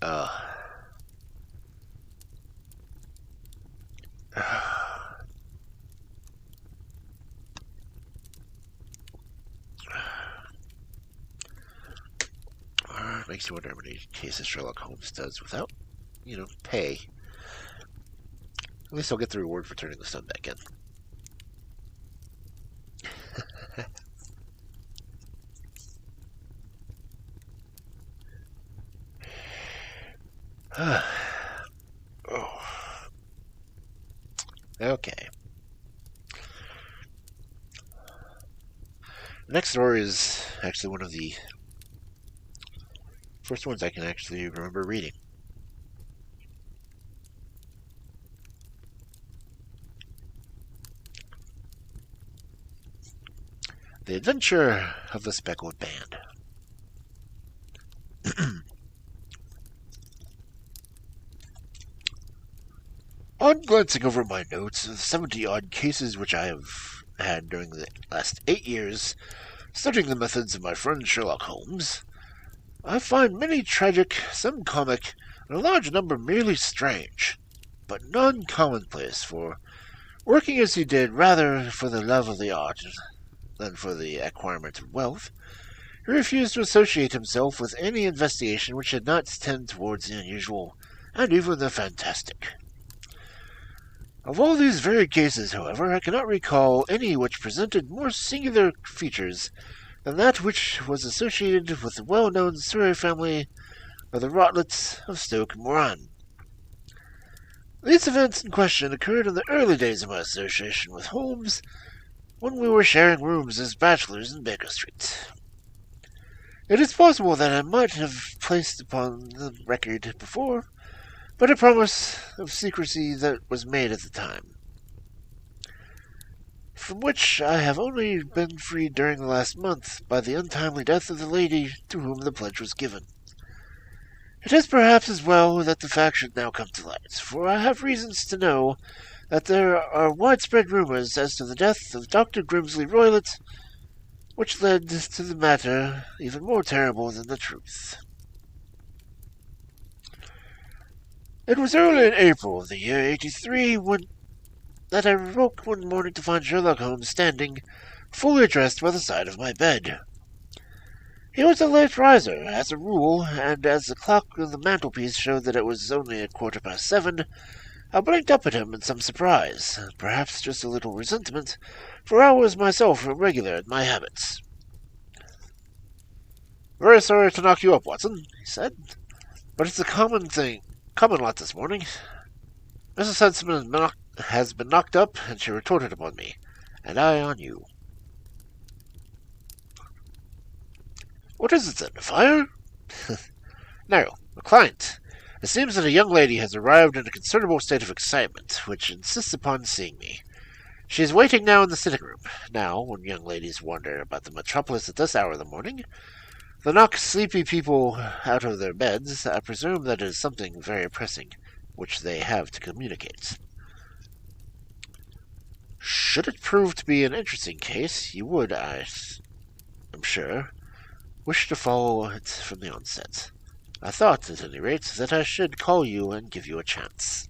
uh, makes you wonder how many cases Sherlock Holmes does without, pay. At least I'll get the reward for turning the sun back in. Oh. Okay. The next story is actually one of the first ones I can actually remember reading. The Adventure of the Speckled Band. On glancing over my notes of the 70-odd cases which I have had during the last 8 years, studying the methods of my friend Sherlock Holmes, I find many tragic, some comic, and a large number merely strange, but none commonplace, for, working as he did rather for the love of the art than for the acquirement of wealth, he refused to associate himself with any investigation which did not tend towards the unusual and even the fantastic. Of all these varied cases, however, I cannot recall any which presented more singular features than that which was associated with the well-known Surrey family of the Rotlets of Stoke Moran. These events in question occurred in the early days of my association with Holmes, when we were sharing rooms as bachelors in Baker Street. It is possible that I might have placed upon the record before, but a promise of secrecy that was made at the time, from which I have only been freed during the last month by the untimely death of the lady to whom the pledge was given. It is perhaps as well that the fact should now come to light, for I have reasons to know that there are widespread rumors as to the death of Dr. Grimsley Roylott, which led to the matter even more terrible than the truth. It was early in April of the year 83 that I woke one morning to find Sherlock Holmes standing, fully dressed by the side of my bed. He was a late riser, as a rule, and as the clock on the mantelpiece showed that it was only 7:15, I blinked up at him in some surprise, perhaps just a little resentment, for I was myself irregular in my habits. "Very sorry to knock you up, Watson," he said, "but it's a common lot this morning. Mrs. Hudson has been knocked up, and she retorted upon me, and I on you." "What is it, then? A fire?" "No, a client. It seems that a young lady has arrived in a considerable state of excitement, which insists upon seeing me. She is waiting now in the sitting room. Now, when young ladies wander about the metropolis at this hour of the morning, they knock sleepy people out of their beds. I presume that it is something very pressing, which they have to communicate. Should it prove to be an interesting case, you would, I am sure, wish to follow it from the onset. I thought, at any rate, that I should call you and give you a chance."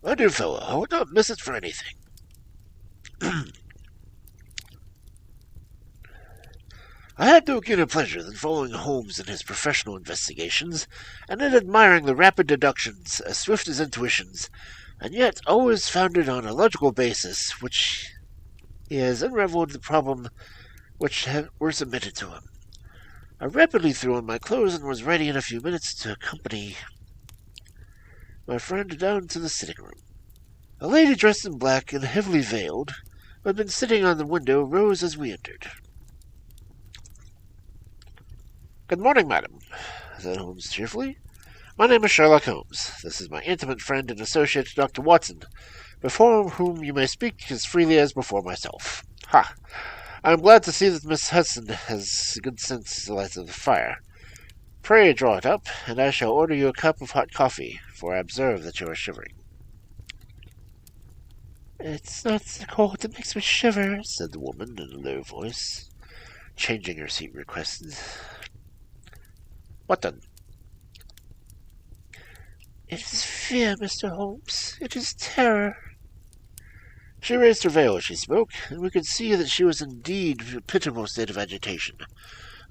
"My dear fellow, I would not miss it for anything." I had no keener pleasure than following Holmes in his professional investigations, and in admiring the rapid deductions, as swift as intuitions, and yet always founded on a logical basis, which he has unravelled the problem which were submitted to him. I rapidly threw on my clothes and was ready in a few minutes to accompany my friend down to the sitting room. A lady dressed in black and heavily veiled, who had been sitting on the window, rose as we entered. "Good morning, madam," said Holmes cheerfully. "My name is Sherlock Holmes. This is my intimate friend and associate, Dr. Watson, before whom you may speak as freely as before myself. Ha! I am glad to see that Miss Hudson has the good sense to light the fire. Pray draw it up, and I shall order you a cup of hot coffee, for I observe that you are shivering." It's not the cold that makes me shiver, said the woman in a low voice, changing her seat requested. What then? It is fear, Mr. Holmes. It is terror. She raised her veil as she spoke, and we could see that she was indeed in a pitiable state of agitation.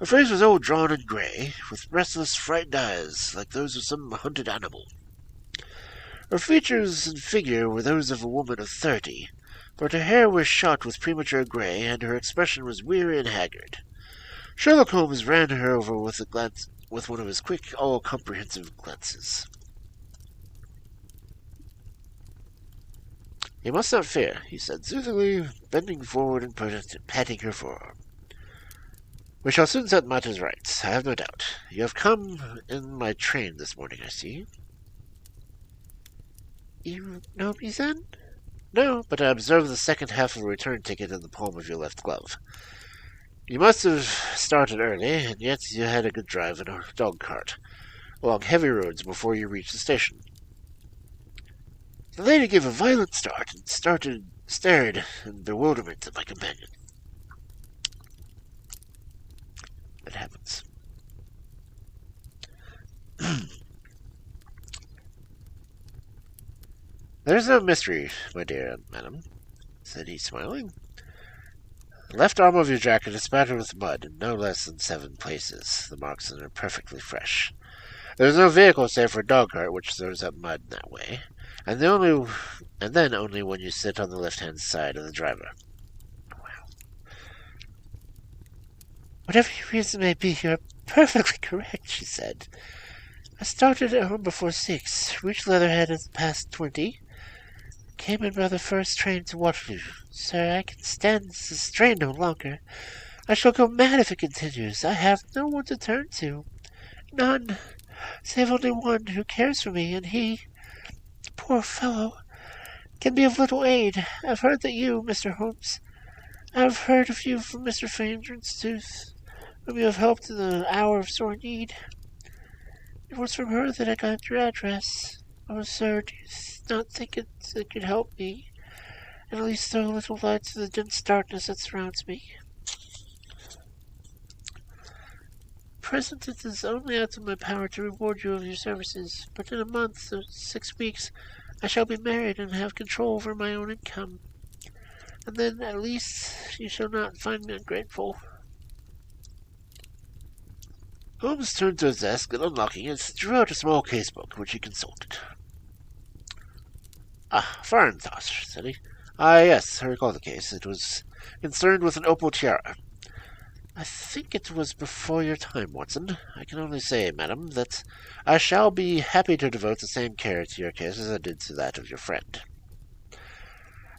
Her face was all drawn and grey, with restless, frightened eyes, like those of some hunted animal. Her features and figure were those of a woman of 30, but her hair was shot with premature grey, and her expression was weary and haggard. Sherlock Holmes ran her over with one of his quick, all-comprehensive glances. You must not fear, he said soothingly, bending forward and patting her forearm. We shall soon set matters right, I have no doubt. You have come in my train this morning, I see. You know me, then? No, but I observed the second half of a return ticket in the palm of your left glove. You must have started early, and yet you had a good drive in a dog cart, along heavy roads before you reached the station. The lady gave a violent start and stared in bewilderment at my companion. It happens. There's no mystery, my dear madam, said he, smiling. The left arm of your jacket is spattered with mud in no less than 7 places. The marks are perfectly fresh. There is no vehicle save for a dog cart which throws up mud in that way, and then only when you sit on the left-hand side of the driver. Wow. Whatever your reason may be, you are perfectly correct, she said. I started at home before 6, reached Leatherhead at past 20, came in by the first train to Waterloo. Sir, I can stand this strain no longer. I shall go mad if it continues. I have no one to turn to. None, save only one who cares for me, and he, poor fellow, can be of little aid. I've heard that you, Mr. Holmes, I've heard of you from Mr. Tooth, whom you have helped in the hour of sore need. It was from her that I got your address. Oh, sir, do you not think it could help me, and at least throw a little light to the dense darkness that surrounds me? Present, it is only out of my power to reward you of your services, but in a month or 6 weeks I shall be married and have control over my own income, and then at least you shall not find me ungrateful. Holmes turned to his desk and, unlocking it, drew out a small case-book, which he consulted. Ah, fine thought, said he. Ah, yes, I recall the case. It was concerned with an opal tiara. I think it was before your time, Watson. I can only say, madam, that I shall be happy to devote the same care to your case as I did to that of your friend.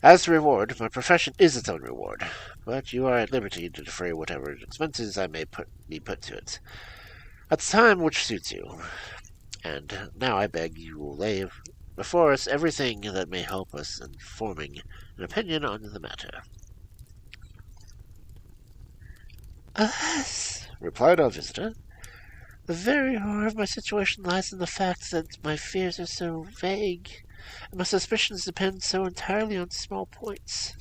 As to reward, my profession is its own reward, but you are at liberty to defray whatever expenses I may be put to it, at the time which suits you. And now I beg you will lay before us everything that may help us in forming an opinion on the matter. Alas, replied our visitor, the very horror of my situation lies in the fact that my fears are so vague, and my suspicions depend so entirely on small points,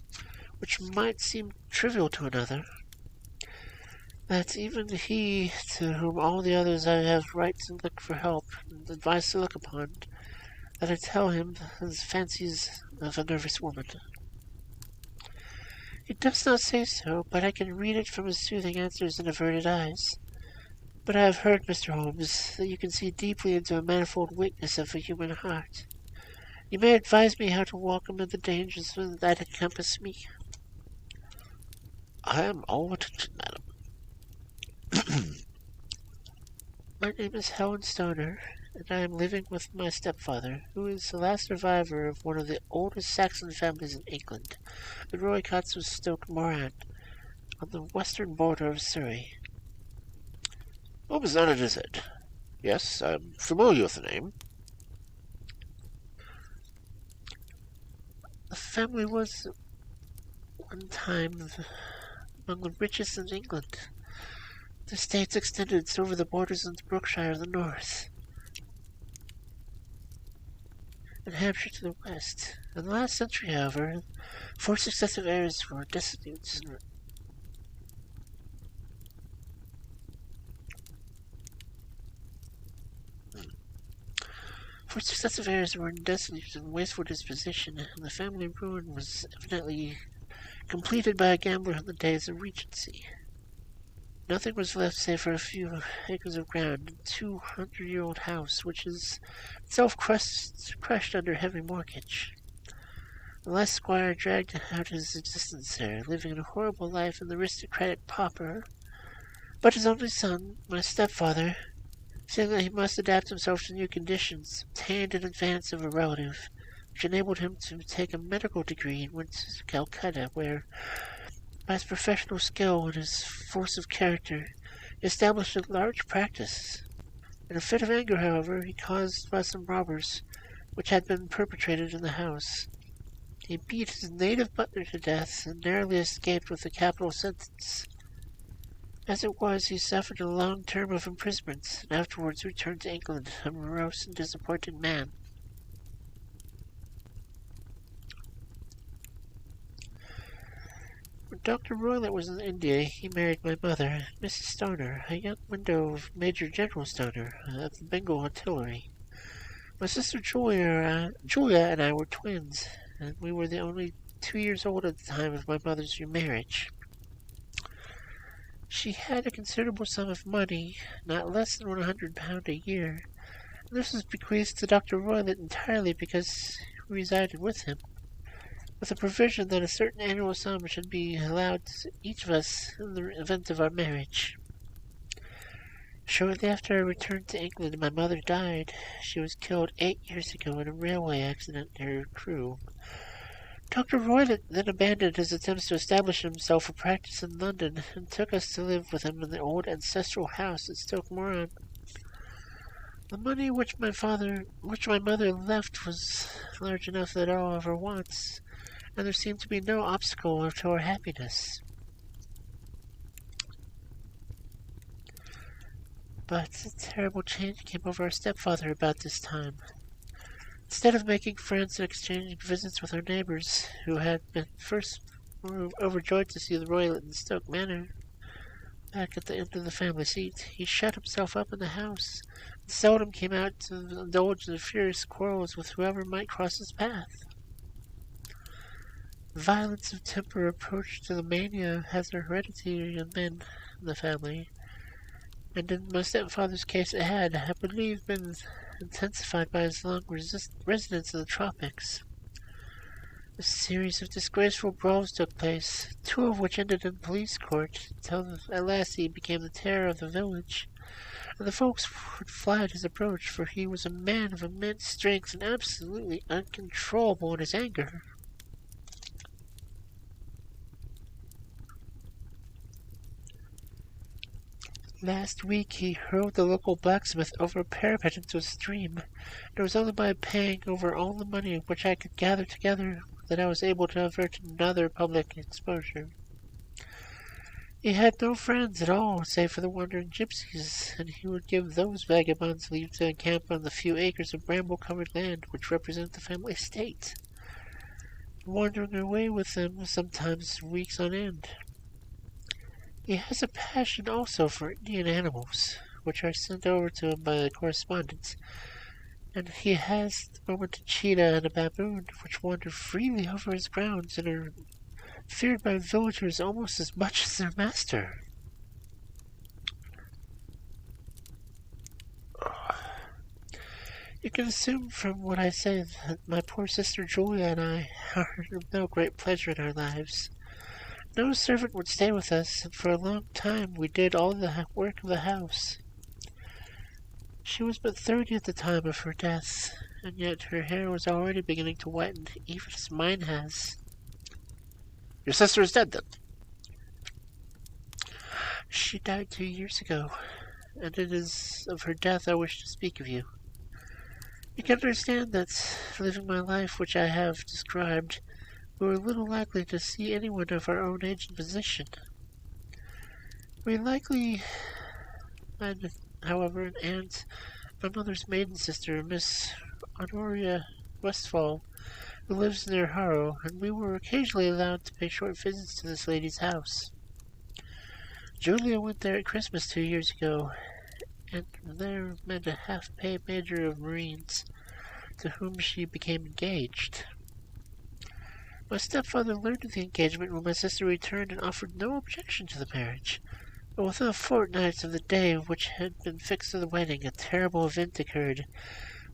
which might seem trivial to another, that even he, to whom all the others I have right to look for help and advice to look upon, that I tell him has fancies of a nervous woman. He does not say so, but I can read it from his soothing answers and averted eyes. But I have heard, Mr. Holmes, that you can see deeply into a manifold weakness of a human heart. You may advise me how to walk amid the dangers that encompass me. I am all attention, madam. My name is Helen Stoner, and I am living with my stepfather, who is the last survivor of one of the oldest Saxon families in England, the Roycotts of Stoke Moran, on the western border of Surrey. Holmes nodded his head. Yes, I am familiar with the name. The family was, one time, among the richest in England. Their estates extended over the borders into Brookshire in the north. and Hampshire to the west. In the last century, however, 4 successive heirs were destitute. Four successive heirs were in destitute and wasteful disposition, and the family ruin was evidently completed by a gambler in the days of Regency. Nothing was left save for a few acres of ground and 200-year-old house, which is itself crushed under heavy mortgage. The last squire dragged out his existence there, living a horrible life in the aristocratic pauper. But his only son, my stepfather, seeing that he must adapt himself to new conditions, obtained an advance of a relative, which enabled him to take a medical degree and went to Calcutta, where, by his professional skill and his force of character, he established a large practice. In a fit of anger, however, he caused by some robbers, which had been perpetrated in the house. He beat his native butler to death and narrowly escaped with a capital sentence. As it was, he suffered a long term of imprisonment, and afterwards returned to England, a morose and disappointed man. When Dr. Roylott was in India, he married my mother, Mrs. Stoner, a young widow of Major General Stoner, of the Bengal Artillery. My sister Julia and I were twins, and we were the only 2 years old at the time of my mother's remarriage. She had a considerable sum of money, not less than £100 a year, and this was bequeathed to Dr. Roylott entirely because we resided with him, with a provision that a certain annual sum should be allowed to each of us in the event of our marriage. Shortly after I returned to England, my mother died. She was killed 8 years ago in a railway accident near Crewe. Dr. Roylott then abandoned his attempts to establish himself a practice in London and took us to live with him in the old ancestral house at Stoke Moran. The money which my mother left was large enough that all of our wants, and there seemed to be no obstacle to our happiness. But a terrible change came over our stepfather about this time. Instead of making friends and exchanging visits with our neighbours, who had been first overjoyed to see the Roylott in Stoke Manor, back at the end of the family seat, he shut himself up in the house, and seldom came out to indulge in furious quarrels with whoever might cross his path. Violence of temper approached to the mania has a heredity in men in the family, and in my stepfather's case it had, I believe, been intensified by his long residence in the tropics. A series of disgraceful brawls took place, 2 of which ended in police court, until at last he became the terror of the village, and the folks would fly at his approach, for he was a man of immense strength and absolutely uncontrollable in his anger. Last week he hurled the local blacksmith over a parapet into a stream, and it was only by paying over all the money which I could gather together that I was able to avert another public exposure. He had no friends at all, save for the wandering gypsies, and he would give those vagabonds leave to encamp on the few acres of bramble-covered land which represent the family estate, wandering away with them sometimes weeks on end. He has a passion also for Indian animals, which are sent over to him by the correspondents, and he has at the moment a cheetah and a baboon, which wander freely over his grounds and are feared by villagers almost as much as their master. You can assume from what I say that my poor sister Julia and I are of no great pleasure in our lives. No servant would stay with us, and for a long time we did all the work of the house. She was but 30 at the time of her death, and yet her hair was already beginning to whiten, even as mine has. Your sister is dead, then? She died 2 years ago, and it is of her death I wish to speak of you. You can understand that, living my life which I have described, we were little likely to see anyone of our own age and position. We likely had, however, an aunt, my mother's maiden sister, Miss Honoria Westfall, who lives near Harrow, and we were occasionally allowed to pay short visits to this lady's house. Julia went there at Christmas 2 years ago, and there met a half-pay major of Marines, to whom she became engaged. My stepfather learned of the engagement when my sister returned and offered no objection to the marriage. But within a fortnight of the day which had been fixed for the wedding, a terrible event occurred,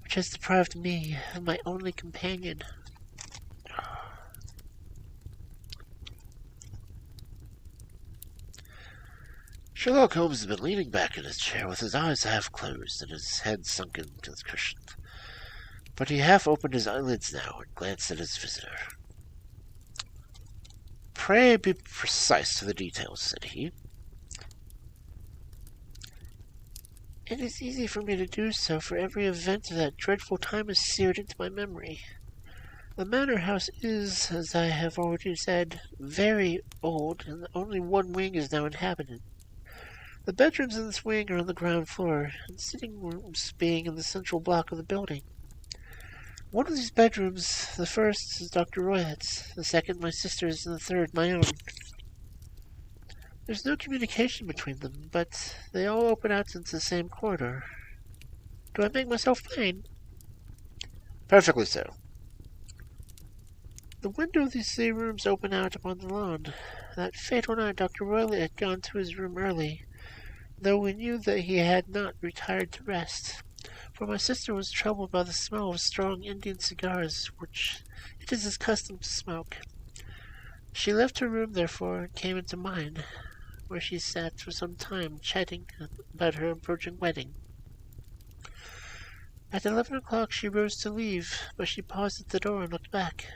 which has deprived me of my only companion. Sherlock Holmes had been leaning back in his chair with his eyes half closed and his head sunk into the cushion. But he half opened his eyelids now and glanced at his visitor. "Pray be precise to the details," said he. It is easy for me to do so, for every event of that dreadful time is seared into my memory. The manor house is, as I have already said, very old, and only one wing is now inhabited. The bedrooms in this wing are on the ground floor, and sitting rooms being in the central block of the building. One of these bedrooms, the first, is Dr. Roylett's, the second my sister's, and the third my own. There's no communication between them, but they all open out into the same corridor. Do I make myself plain? "Perfectly so." The window of these three rooms open out upon the lawn. That fatal night Dr. Roylett had gone to his room early, though we knew that he had not retired to rest, for my sister was troubled by the smell of strong Indian cigars, which it is his custom to smoke. She left her room, therefore, and came into mine, where she sat for some time chatting about her approaching wedding. At 11 o'clock she rose to leave, but she paused at the door and looked back.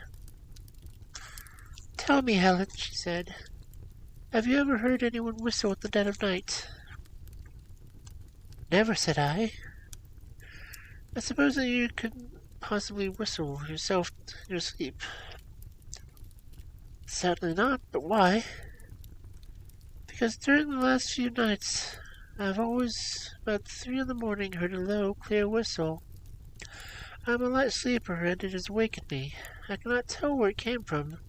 "Tell me, Helen," she said, "have you ever heard anyone whistle at the dead of night?" "Never," said I. "I suppose that you couldn't possibly whistle yourself in your sleep." "Certainly not, but why?" "Because during the last few nights I have always, about 3 in the morning, heard a low, clear whistle. I am a light sleeper, and it has awakened me. I cannot tell where it came from.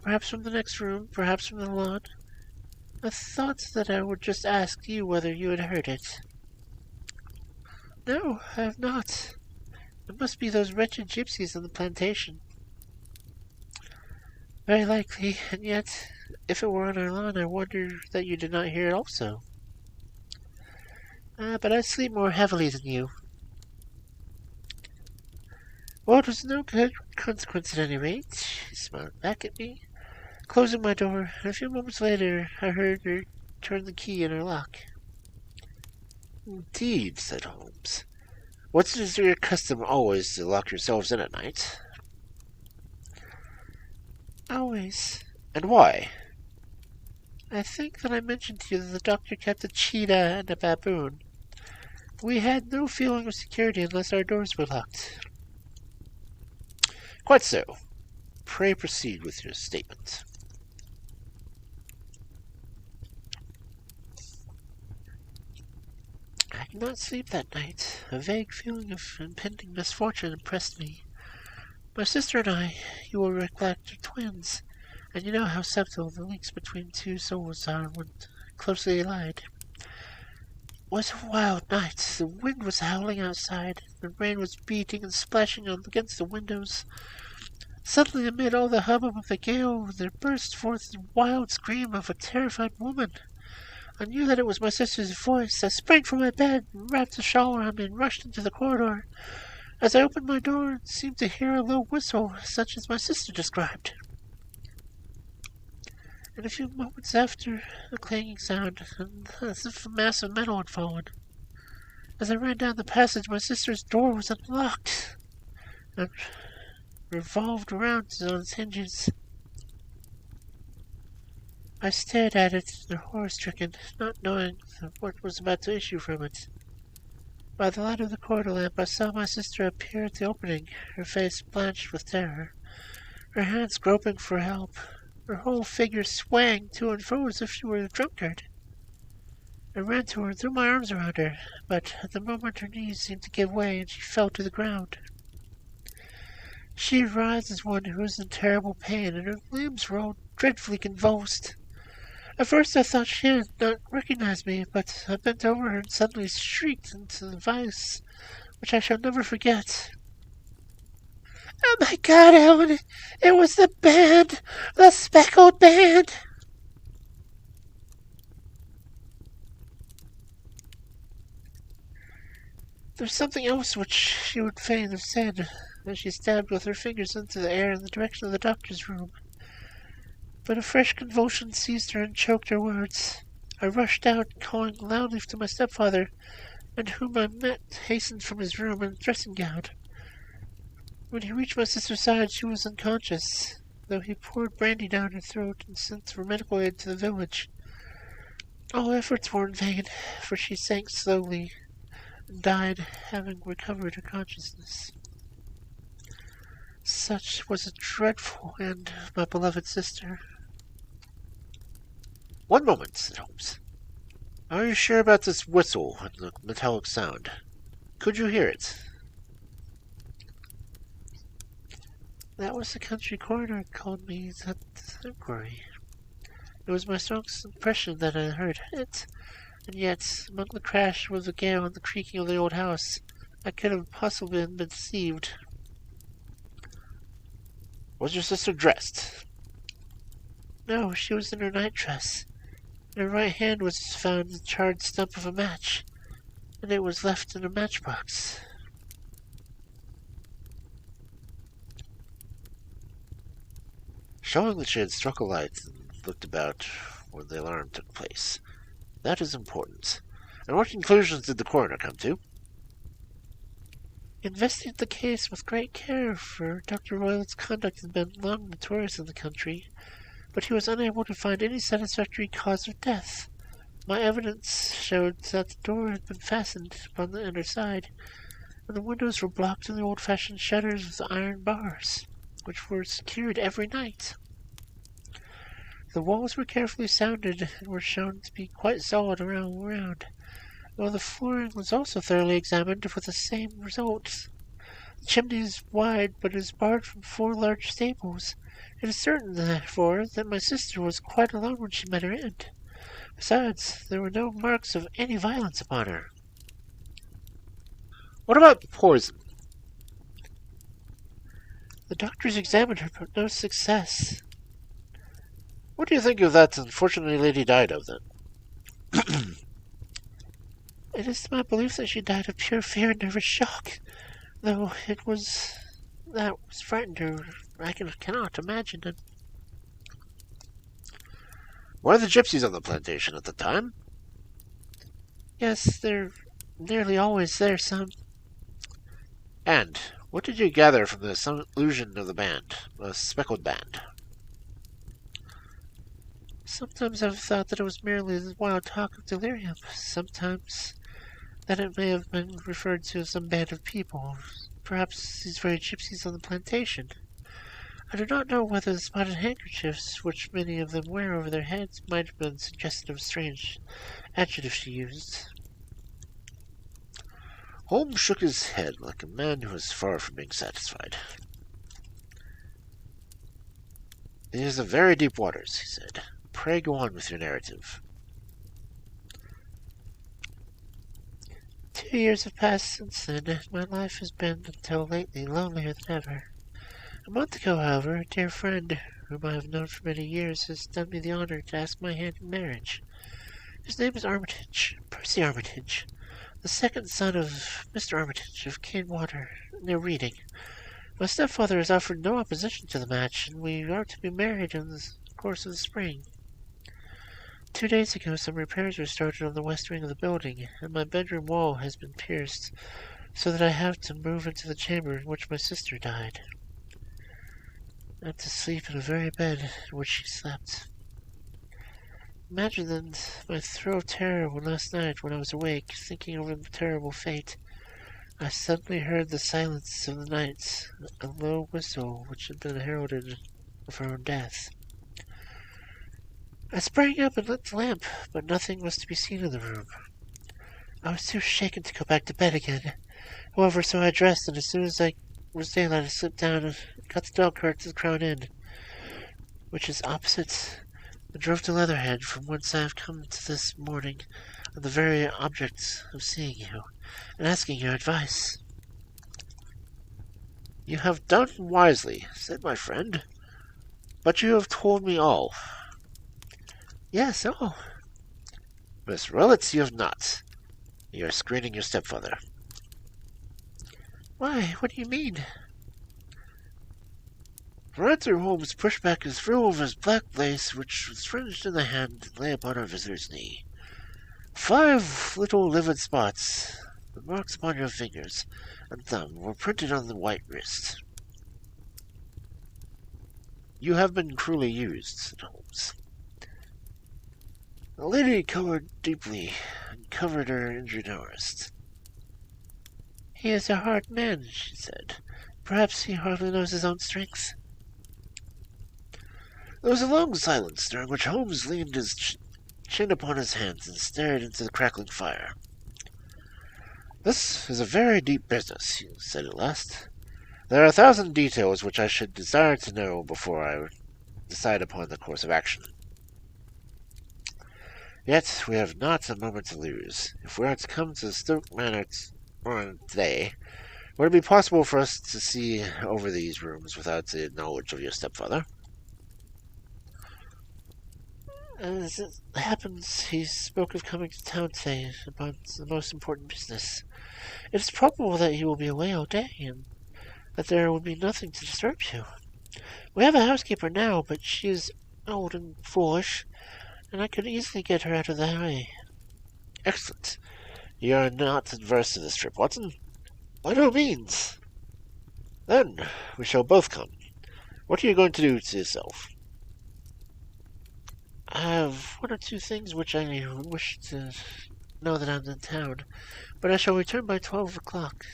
Perhaps from the next room, perhaps from the lawn. I thought that I would just ask you whether you had heard it." "No, I have not. It must be those wretched gypsies on the plantation." "Very likely, and yet, if it were on our lawn, I wonder that you did not hear it also." "But I sleep more heavily than you." "Well, it was no good consequence at any rate." She smiled back at me, closing my door, and a few moments later I heard her turn the key in her lock. "Indeed," said Holmes. "What is your custom always to lock yourselves in at night?" "Always." "And why?" "I think that I mentioned to you that the doctor kept a cheetah and a baboon. We had no feeling of security unless our doors were locked." "Quite so. Pray proceed with your statement." I could not sleep that night. A vague feeling of impending misfortune oppressed me. My sister and I, you will recollect, are twins, and you know how subtle the links between two souls are when closely allied. It was a wild night. The wind was howling outside. The rain was beating and splashing against the windows. Suddenly, amid all the hubbub of the gale, there burst forth the wild scream of a terrified woman. I knew that it was my sister's voice. I sprang from my bed, wrapped a shawl around me, and rushed into the corridor. As I opened my door, I seemed to hear a low whistle, such as my sister described. And a few moments after, a clanging sound, as if a mass of metal had fallen. As I ran down the passage, my sister's door was unlocked and revolved around on its hinges. I stared at it, horror-stricken, not knowing what was about to issue from it. By the light of the corridor lamp, I saw my sister appear at the opening, her face blanched with terror, her hands groping for help, her whole figure swaying to and fro as if she were a drunkard. I ran to her and threw my arms around her, but at the moment her knees seemed to give way and she fell to the ground. She writhed as one who is in terrible pain, and her limbs were all dreadfully convulsed. At first I thought she had not recognized me, but I bent over her and suddenly shrieked into the voice which I shall never forget. "Oh my God, Ellen! It was the band! The Speckled band!" There's something else which she would fain have said, as she stabbed with her fingers into the air in the direction of the doctor's room. But a fresh convulsion seized her and choked her words. I rushed out, calling loudly to my stepfather, and whom I met hastened from his room in a dressing gown. When he reached my sister's side, she was unconscious, though he poured brandy down her throat and sent for medical aid to the village. All efforts were in vain, for she sank slowly and died, having recovered her consciousness. Such was a dreadful end of my beloved sister. "One moment," said Holmes. "Are you sure about this whistle and the metallic sound? Could you hear it?" That was the country coroner called me that inquiry. It was my strongest impression that I heard it, and yet, among the crash of the gale and the creaking of the old house, I could have possibly been deceived. "Was your sister dressed?" No, she was in her nightdress. In her right hand was found the charred stump of a match, and it was left in a matchbox. "Showing that she had struck a light and looked about when the alarm took place. That is important. And what conclusions did the coroner come to?" Investigated the case with great care, for Dr. Royle's conduct had been long notorious in the country, but he was unable to find any satisfactory cause of death. My evidence showed that the door had been fastened upon the inner side, and the windows were blocked in the old-fashioned shutters with iron bars, which were secured every night. The walls were carefully sounded and were shown to be quite solid all around, while the flooring was also thoroughly examined with the same result. The chimney is wide, but is barred from 4 large stables. It is certain, therefore, that my sister was quite alone when she met her end. Besides, there were no marks of any violence upon her. "What about poison?" The doctors examined her, but no success. "What do you think of that unfortunate lady died of, then?" It is my belief that she died of pure fear and nervous shock, though it was that was frightened her. I cannot imagine it. "Were the gypsies on the plantation at the time?" Yes, they're nearly always there, some. "And what did you gather from the illusion of the band, the Speckled band?" Sometimes I've thought that it was merely the wild talk of delirium. Sometimes that it may have been referred to some band of people, perhaps these very gypsies on the plantation. I do not know whether the spotted handkerchiefs which many of them wear over their heads might have been suggestive of strange adjectives she used." Holmes shook his head like a man who was far from being satisfied. "These are very deep waters," he said. "Pray go on with your narrative." 2 years have passed since then, and my life has been, until lately, lonelier than ever. A month ago, however, a dear friend, whom I have known for many years, has done me the honour to ask my hand in marriage. His name is Armitage, Percy Armitage, the second son of Mr. Armitage of Canewater, near Reading. My stepfather has offered no opposition to the match, and we are to be married in the course of the spring. 2 days ago some repairs were started on the west wing of the building, and my bedroom wall has been pierced, so that I have to move into the chamber in which my sister died. I am to sleep in the very bed in which she slept. Imagine then my thrill of terror when last night, when I was awake, thinking over the terrible fate, I suddenly heard the silence of the night, a low whistle which had been heralded of her own death. I sprang up and lit the lamp, but nothing was to be seen in the room. I was too shaken to go back to bed again. However, so I dressed, and as soon as I was daylight, I slipped down and got the dog cart to the Crown Inn, which is opposite. I drove to Leatherhead, from whence I have come to this morning on the very object of seeing you and asking your advice. You have done wisely, said my friend. But you have told me all. Yes, all. Miss Rillets, you have not. You are screening your stepfather. Why, what do you mean? Arthur Holmes pushed back his frill of his black lace, which was fringed in the hand, and lay upon our visitor's knee. 5 little livid spots, the marks upon your fingers and thumb, were printed on the white wrist. You have been cruelly used, said Holmes. The lady colored deeply and covered her injured wrist. He is a hard man, she said. Perhaps he hardly knows his own strength. There was a long silence, during which Holmes leaned his chin upon his hands and stared into the crackling fire. This is a very deep business, he said at last. There are 1,000 details which I should desire to know before I decide upon the course of action. Yet we have not a moment to lose. If we are to come to Stoke Manor today, would it be possible for us to see over these rooms without the knowledge of your stepfather? As it happens, he spoke of coming to town today about the most important business. It is probable that he will be away all day, and that there will be nothing to disturb you. We have a housekeeper now, but she is old and foolish, and I could easily get her out of the way. Excellent. You are not adverse to this trip, Watson? By no means. Then we shall both come. What are you going to do to yourself? I have 1 or 2 things which I wish to know that I'm in town, but I shall return by 12 o'clock,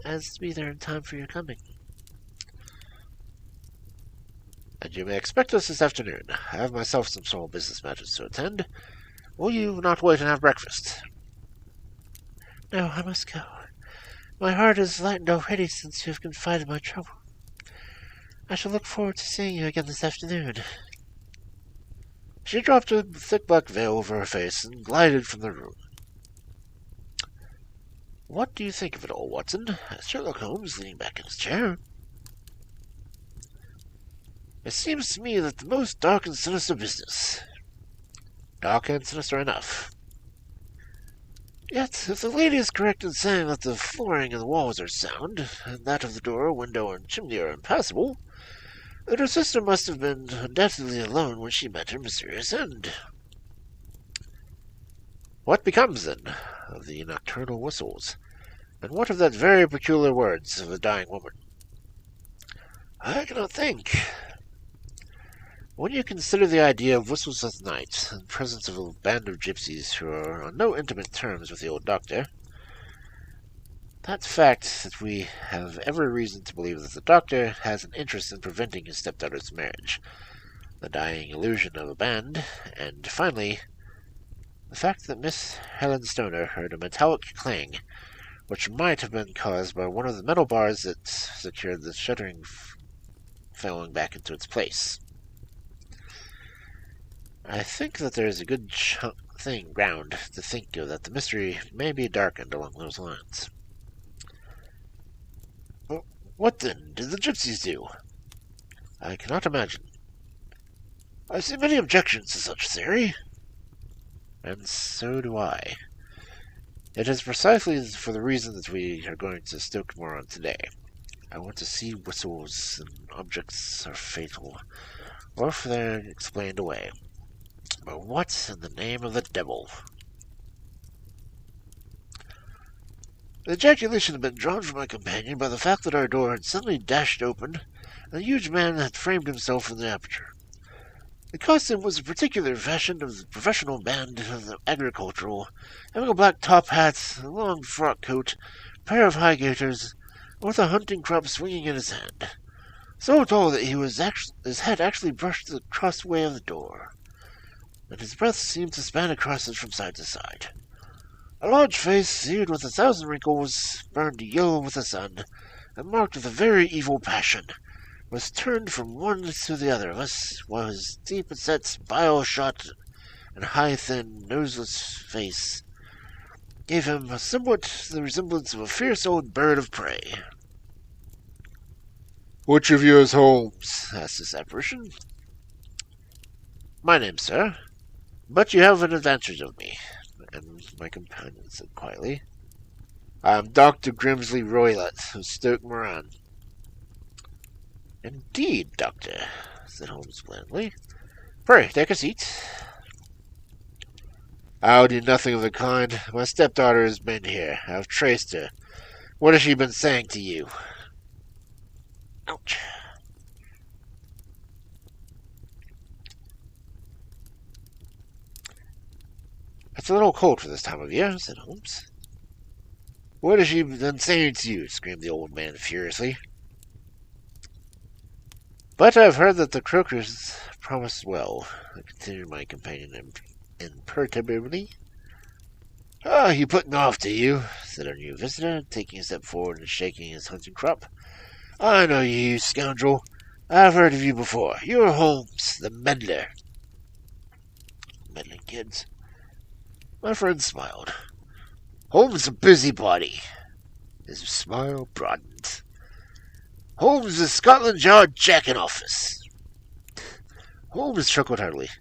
as to be there in time for your coming. And you may expect us this afternoon. I have myself some small business matters to attend. Will you not wait and have breakfast? No, I must go. My heart is lightened already since you have confided my trouble. I shall look forward to seeing you again this afternoon. She dropped a thick black veil over her face and glided from the room. What do you think of it all, Watson? Asked Sherlock Holmes, leaning back in his chair. It seems to me that the most dark and sinister business. Dark and sinister enough. Yet, if the lady is correct in saying that the flooring and the walls are sound, and that of the door, window, and chimney are impassable, then her sister must have been undoubtedly alone when she met her mysterious end. What becomes, then, of the nocturnal whistles? And what of that very peculiar words of the dying woman? I cannot think. When you consider the idea of whistles at night, in presence of a band of gypsies who are on no intimate terms with the old doctor, that fact that we have every reason to believe that the doctor has an interest in preventing his stepdaughter's marriage, the dying illusion of a band, and finally, the fact that Miss Helen Stoner heard a metallic clang, which might have been caused by one of the metal bars that secured the shuttering falling back into its place. I think that there is a good ground to think of that the mystery may be darkened along those lines. What, then, did the gypsies do? I cannot imagine. I see many objections to such theory. And so do I. It is precisely for the reason that we are going to Stoke Moran today. I want to see whistles and objects are fatal, or if they're explained away. But what in the name of the devil? The ejaculation had been drawn from my companion by the fact that our door had suddenly dashed open, and a huge man had framed himself in the aperture. The costume was a particular fashion of the professional band of the agricultural, having a black top hat, a long frock coat, a pair of high gaiters, and with a hunting crop swinging in his hand. So tall that his head actually brushed the crossway of the door, and his breath seemed to span across it from side to side. A large face, seared with 1,000 wrinkles, burned yellow with the sun, and marked with a very evil passion, was turned from one to the other of us, while his deep-set, bile-shot, and high-thin, noseless face gave him somewhat the resemblance of a fierce old bird of prey. "Which of you is Holmes?" asked this apparition. "My name, sir. But you have an advantage of me," and my companion said quietly. "I am Dr. Grimsley Roylott of Stoke Moran." "Indeed, doctor," said Holmes blandly. "Pray, take a seat." "I'll do nothing of the kind. My stepdaughter has been here. I've traced her. What has she been saying to you?" Ouch. "It's a little cold for this time of year," said Holmes. "What has she been saying to you?" screamed the old man furiously. "But I've heard that the croakers promise well," continued my companion imperturbably. "Ah, you put me off, do you?" said our new visitor, taking a step forward and shaking his hunting crop. "I know you, you scoundrel. I've heard of you before. You're Holmes, the meddler." "Meddling kids." My friend smiled. "Holmes is a busybody." His smile broadened. "Holmes is Scotland Yard Jack in office." Holmes chuckled heartily.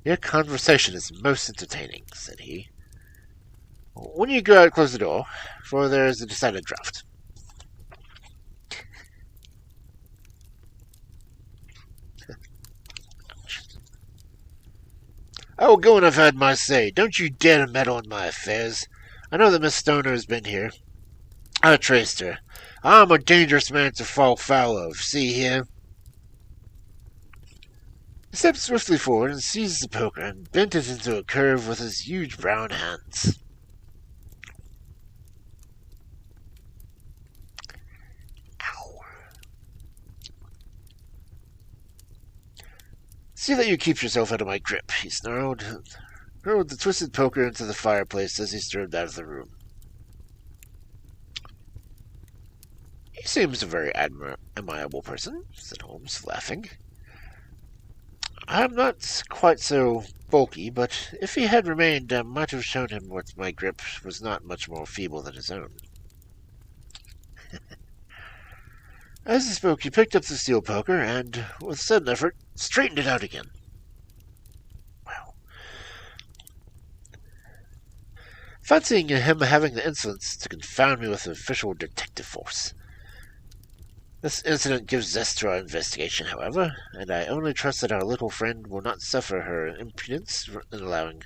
"Your conversation is most entertaining," said he. "When you go out, close the door, for there is a decided draught." "I will go when I've had my say. Don't you dare to meddle in my affairs. I know that Miss Stoner has been here. I traced her. I'm a dangerous man to fall foul of. See here." He stepped swiftly forward and seized the poker and bent it into a curve with his huge brown hands. Ow. "See that you keep yourself out of my grip," he snarled, and hurled the twisted poker into the fireplace as he strode out of the room. "He seems a very amiable person," said Holmes, laughing. "I am not quite so bulky, but if he had remained, I might have shown him that my grip was not much more feeble than his own." As he spoke, he picked up the steel poker and, with a sudden effort, straightened it out again. Wow. Fancying him having the insolence to confound me with the official detective force. This incident gives zest to our investigation, however, and I only trust that our little friend will not suffer her impudence in allowing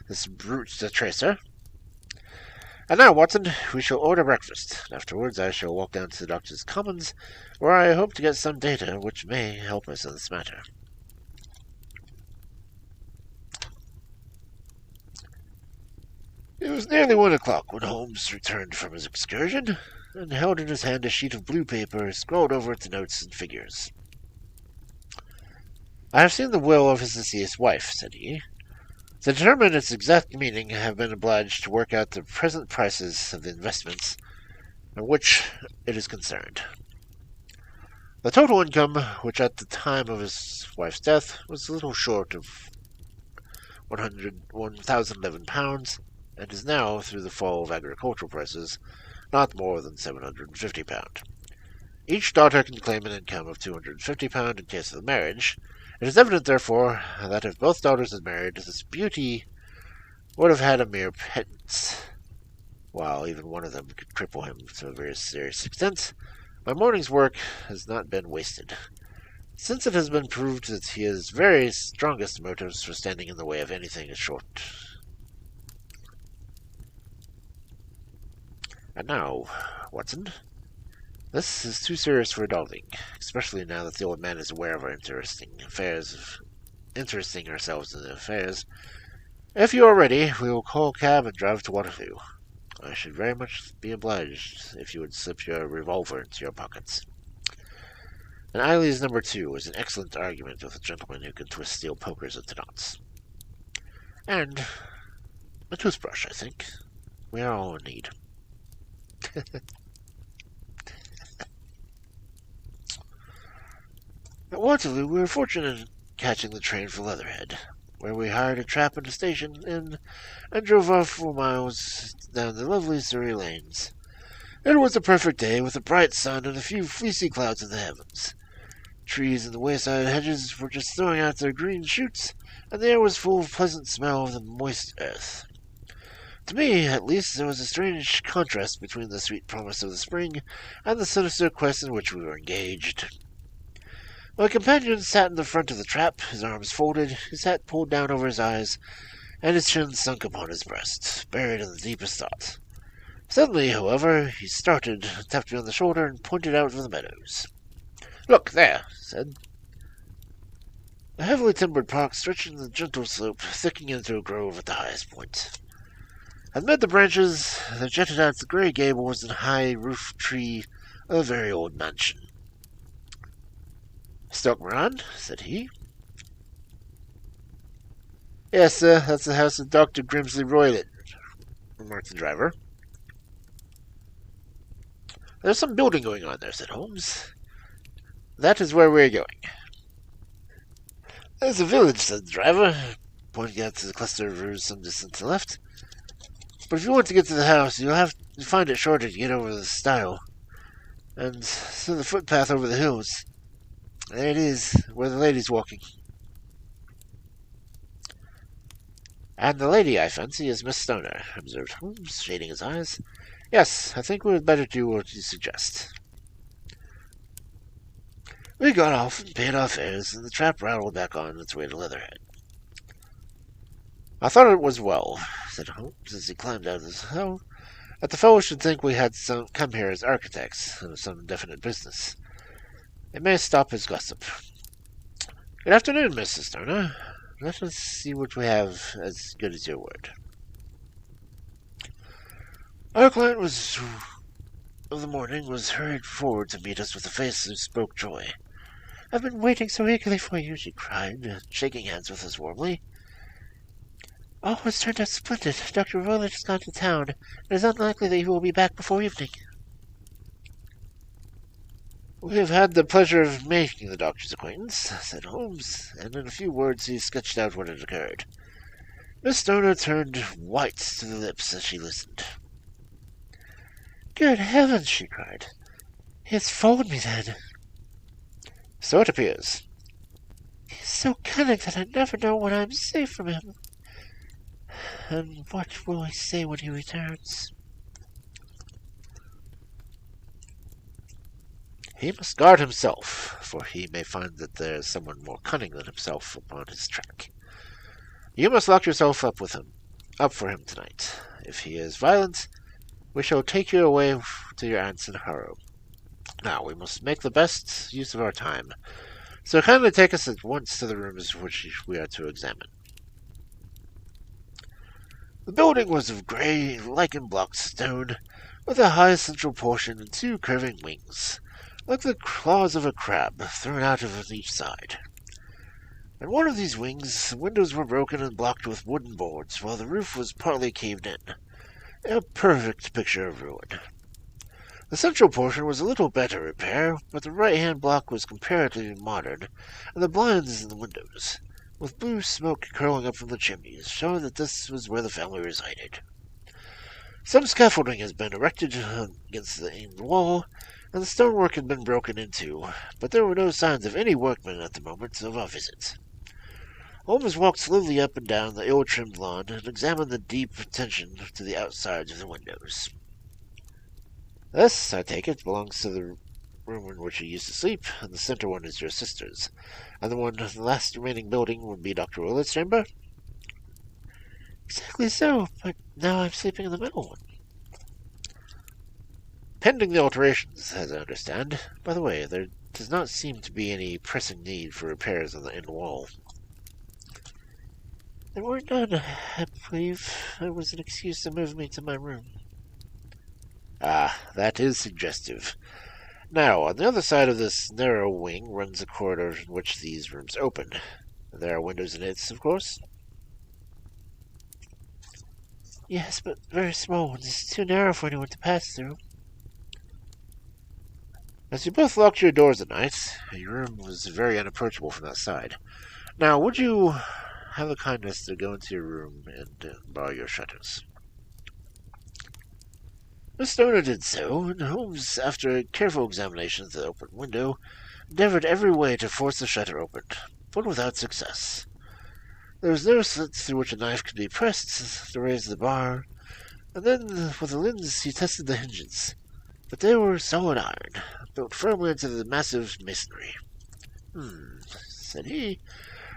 this brute to trace her. And now, Watson, we shall order breakfast. Afterwards, I shall walk down to the doctor's commons, where I hope to get some data which may help us in this matter." It was nearly 1 o'clock when Holmes returned from his excursion, and held in his hand a sheet of blue paper scrawled over to notes and figures. "I have seen the will of his deceased wife," said he. "To determine its exact meaning, I have been obliged to work out the present prices of the investments in which it is concerned. The total income, which at the time of his wife's death was a little short of £1,011, and is now, through the fall of agricultural prices, not more than £750. Each daughter can claim an income of £250 in case of the marriage. It is evident, therefore, that if both daughters had married, this beauty would have had a mere pittance, while even one of them could cripple him to a very serious extent. My morning's work has not been wasted, since it has been proved that he has very strongest motives for standing in the way of anything short. And now, Watson, this is too serious for dawdling, especially now that the old man is aware of our interesting ourselves in the affairs. If you are ready, we will call a cab and drive to Waterloo. I should very much be obliged if you would slip your revolver into your pockets." And Eileen's number 2 was an excellent argument with a gentleman who can twist steel pokers into knots. And a toothbrush, I think. We are all in need. At Waterloo, we were fortunate in catching the train for Leatherhead, where we hired a trap at a station inn and drove off 4 miles down the lovely Surrey lanes. It was a perfect day, with a bright sun and a few fleecy clouds in the heavens. Trees in the wayside hedges were just throwing out their green shoots, and the air was full of pleasant smell of the moist earth. To me, at least, there was a strange contrast between the sweet promise of the spring and the sinister quest in which we were engaged. My companion sat in the front of the trap, his arms folded, his hat pulled down over his eyes, and his chin sunk upon his breast, buried in the deepest thought. Suddenly, however, he started, tapped me on the shoulder, and pointed out over the meadows. "Look, there," he said. A heavily timbered park stretching the gentle slope, thickening into a grove at the highest point. Amid the branches, there jutted out the grey gables and high roof tree of a very old mansion. "Stockmoran," said he. "Yes, sir, that's the house of Dr. Grimsley Roylott," remarked the driver. "There's some building going on there," said Holmes. "That is where we are going." "There's a village," said the driver, pointing out to the cluster of roofs some distance to the left. "But if you want to get to the house, you'll have to find it shorter to get over the stile, and through the footpath over the hills. There it is, where the lady's walking." "And the lady, I fancy, is Miss Stoner," observed Holmes, shading his eyes. "Yes, I think we had better do what you suggest." We got off and paid our fares, and the trap rattled back on its way to Leatherhead. "I thought it was well," said Holmes as he climbed out of his cell, "that the fellow should think we had come here as architects and of some definite business. It may stop his gossip. Good afternoon, Mrs. Stoner. Let us see what we have as good as your word." Our client of the morning was hurried forward to meet us with a face that spoke joy. "I've been waiting so eagerly for you," she cried, shaking hands with us warmly. "All has turned out splendid. Dr. Roylott has gone to town. It is unlikely that he will be back before evening." "We have had the pleasure of making the doctor's acquaintance," said Holmes, and in a few words he sketched out what had occurred. Miss Stoner turned white to the lips as she listened. "Good heavens!" she cried. "He has followed me, then?" "So it appears." "He is so cunning that I never know when I am safe from him. And what will he say when he returns?" "He must guard himself, for he may find that there is someone more cunning than himself upon his track. You must lock yourself up for him tonight. If he is violent, we shall take you away to your aunt's in Harrow. Now, we must make the best use of our time, so kindly take us at once to the rooms which we are to examine." The building was of grey, lichen-blocked stone, with a high central portion and 2 curving wings, like the claws of a crab, thrown out of each side. In one of these wings, the windows were broken and blocked with wooden boards, while the roof was partly caved in, a perfect picture of ruin. The central portion was a little better repair, but the right-hand block was comparatively modern, and the blinds in the windows, with blue smoke curling up from the chimneys, showed that this was where the family resided. Some scaffolding has been erected against the end wall, and the stonework had been broken into, but there were no signs of any workmen at the moment of our visit. Holmes walked slowly up and down the ill-trimmed lawn and examined the deep attention to the outsides of the windows. "This, I take it, belongs to the room in which you used to sleep, and the center one is your sister's, and the last remaining building would be Dr. Roylott's chamber?" "Exactly so, but now I'm sleeping in the middle one." "Pending the alterations, as I understand. By the way, there does not seem to be any pressing need for repairs on the end wall." "There were none. I believe it was an excuse to move me to my room." "Ah, that is suggestive. Now, on the other side of this narrow wing runs a corridor in which these rooms open. There are windows in it, of course?" "Yes, but very small ones. It's too narrow for anyone to pass through." As you both locked your doors at night, your room was very unapproachable from that side. Now, would you have the kindness to go into your room and bar your shutters? Miss Stoner did so, and Holmes, after a careful examination of the open window, endeavored every way to force the shutter open, but without success. There was no slit through which a knife could be pressed to raise the bar, and then with a lens he tested the hinges, but they were solid iron, built firmly into the massive masonry. Said he,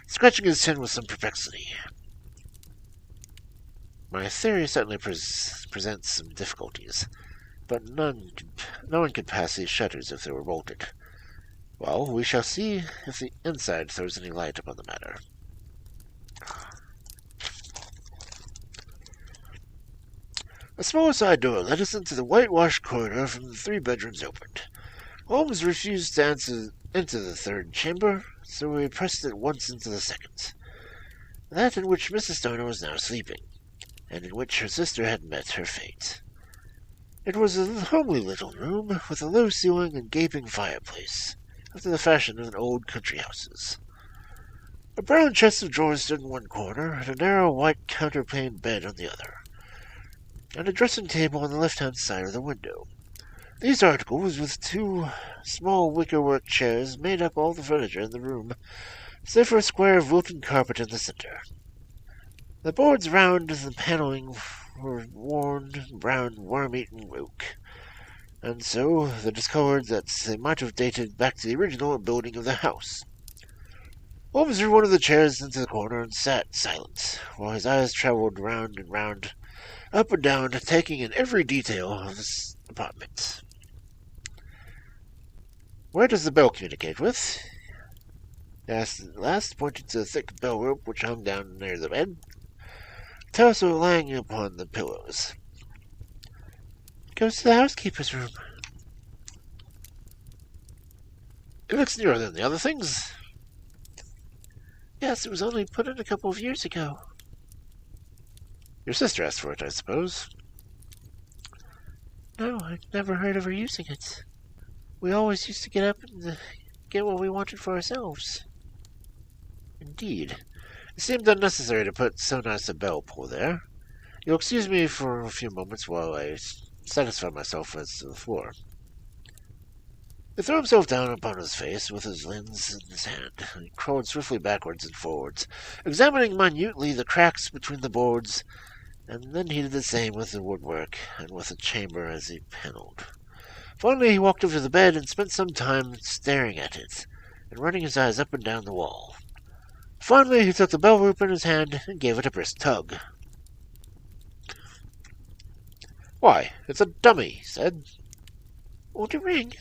scratching his chin with some perplexity. My theory certainly presents some difficulties, but no one could pass these shutters if they were bolted. Well, we shall see if the inside throws any light upon the matter. A small side door led us into the whitewashed corridor from the 3 bedrooms opened. Holmes refused to enter the 3rd chamber, so we pressed at once into the 2nd, that in which Mrs. Stoner was now sleeping, and in which her sister had met her fate. It was a homely little room, with a low ceiling and gaping fireplace, after the fashion of old country houses. A brown chest of drawers stood in one corner, and a narrow white counterpaned bed on the other, and a dressing table on the left-hand side of the window. These articles, with 2 small wicker-work chairs, made up all the furniture in the room, save for a square of wilted carpet in the center. The boards round the paneling were worn, brown, worm-eaten oak, and so the discolored that they might have dated back to the original building of the house. Holmes drew one of the chairs into the corner and sat silent, while his eyes traveled round and round, up and down, taking in every detail of this apartment. Where does the bell communicate with? He asked at last, pointing to the thick bell rope which hung down near the bed. Tasso lying upon the pillows. Goes to the housekeeper's room. It looks nearer than the other things. Yes, it was only put in a couple of years ago. Your sister asked for it, I suppose. No, I've never heard of her using it. We always used to get up and get what we wanted for ourselves. Indeed. It seemed unnecessary to put so nice a bell pull there. You'll excuse me for a few moments while I satisfy myself as to the floor. He threw himself down upon his face with his lens in his hand, and he crawled swiftly backwards and forwards, examining minutely the cracks between the boards, and then he did the same with the woodwork and with the chamber as he panelled. Finally he walked over to the bed and spent some time staring at it, and running his eyes up and down the wall. Finally he took the bell rope in his hand and gave it a brisk tug. "Why, it's a dummy," he said. Won't it ring?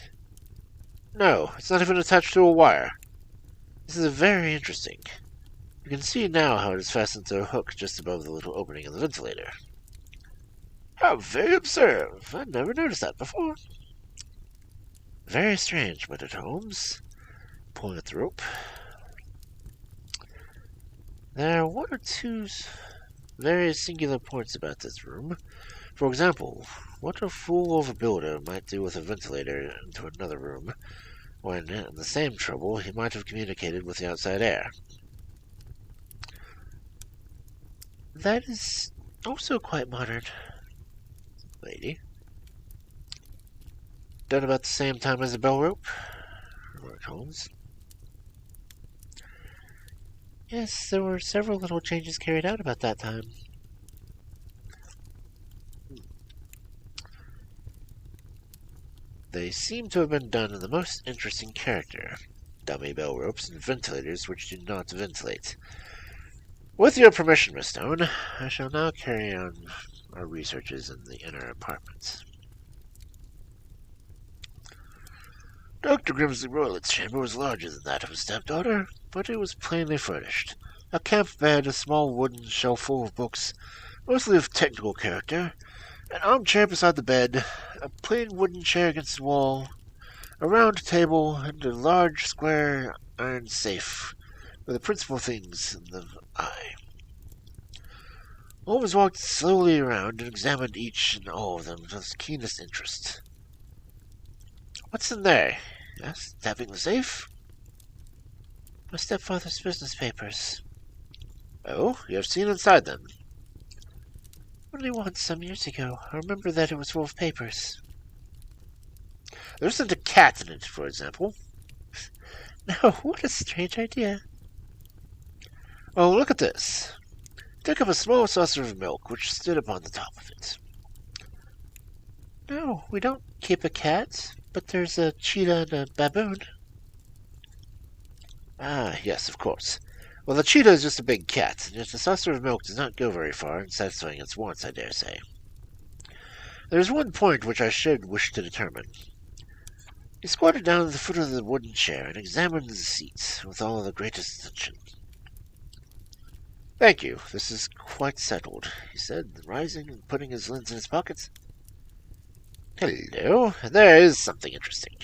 No, it's not even attached to a wire. This is very interesting. You can see now how it is fastened to a hook just above the little opening in the ventilator. How very absurd. I'd never noticed that before. Very strange, muttered Holmes, pulling at the rope. There are 1 or 2 very singular points about this room. For example, what a fool of a builder might do with a ventilator into another room, when, in the same trouble, he might have communicated with the outside air. That is also quite modern. Lady. Done about the same time as the bell rope? Remarked Holmes. Yes, there were several little changes carried out about that time. They seem to have been done in the most interesting character. Dummy bell ropes and ventilators which do not ventilate. With your permission, Miss Stone, I shall now carry on our researches in the inner apartments. Dr. Grimsley Roylett's chamber was larger than that of his stepdaughter, but it was plainly furnished. A camp bed, a small wooden shelf full of books, mostly of technical character, an armchair beside the bed, a plain wooden chair against the wall, a round table, and a large square iron safe were the principal things in the eye. Holmes walked slowly around and examined each and all of them with the keenest interest. What's in there? Yes, tapping the safe? My stepfather's business papers. Oh, you have seen inside them. Only once some years ago. I remember that it was full of papers. There isn't a cat in it, for example. No, what a strange idea. Oh, look at this. Took up a small saucer of milk which stood upon the top of it. No, we don't keep a cat, but there's a cheetah and a baboon. Ah, yes, of course. Well, the cheetah is just a big cat, and yet the saucer of milk does not go very far in satisfying its wants, I dare say. There is one point which I should wish to determine. He squatted down at the foot of the wooden chair and examined the seat with all the greatest attention. Thank you. This is quite settled, he said, rising and putting his lens in his pocket. Hello. There is something interesting.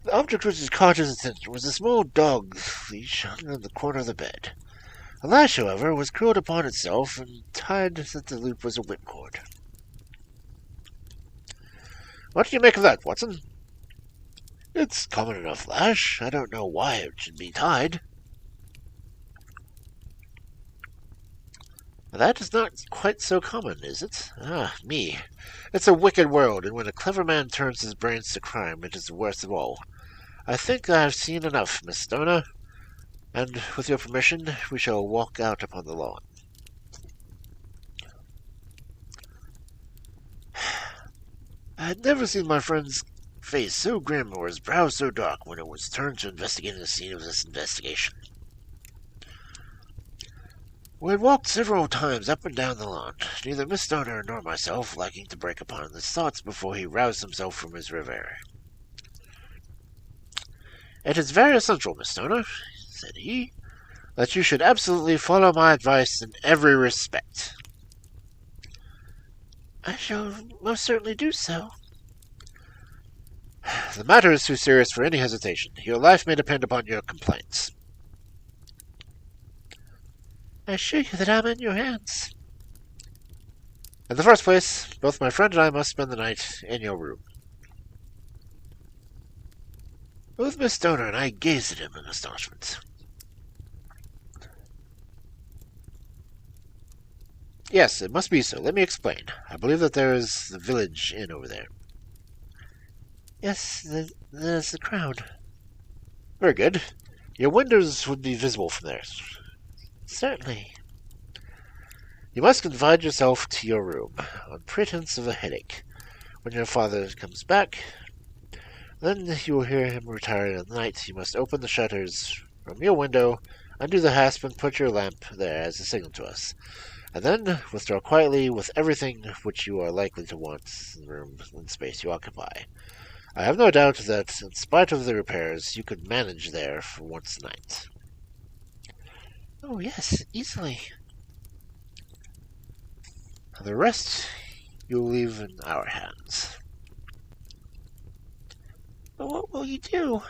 The object which caught his attention was a small dog leash hung in the corner of the bed. The lash, however, was curled upon itself and tied that the loop was a whipcord. What do you make of that, Watson? It's common enough lash. I don't know why it should be tied. That is not quite so common, is it? Ah, me. It's a wicked world, and when a clever man turns his brains to crime, it is the worst of all. I think I have seen enough, Miss Stoner, and with your permission, we shall walk out upon the lawn. I had never seen my friend's face so grim or his brow so dark when it was turned to investigating the scene of this investigation. We had walked several times up and down the lawn, neither Miss Stoner nor myself liking to break upon his thoughts before he roused himself from his reverie. It is very essential, Miss Stoner, said he, that you should absolutely follow my advice in every respect. I shall most certainly do so. The matter is too serious for any hesitation. Your life may depend upon your complaints. I assure you that I'm in your hands. In the first place, both my friend and I must spend the night in your room. Both Miss Stoner and I gazed at him in astonishment. Yes, it must be so. Let me explain. I believe that there is the village inn over there. Yes, there's the Crown. Very good. Your windows would be visible from there. Certainly. You must confine yourself to your room, on pretense of a headache. When your father comes back, then you will hear him retiring at night. You must open the shutters from your window, undo the hasp, and put your lamp there as a signal to us. And then withdraw quietly with everything which you are likely to want in the room and space you occupy. I have no doubt that, in spite of the repairs, you could manage there for once a night. Oh, yes, easily. The rest you will leave in our hands. But what will you do?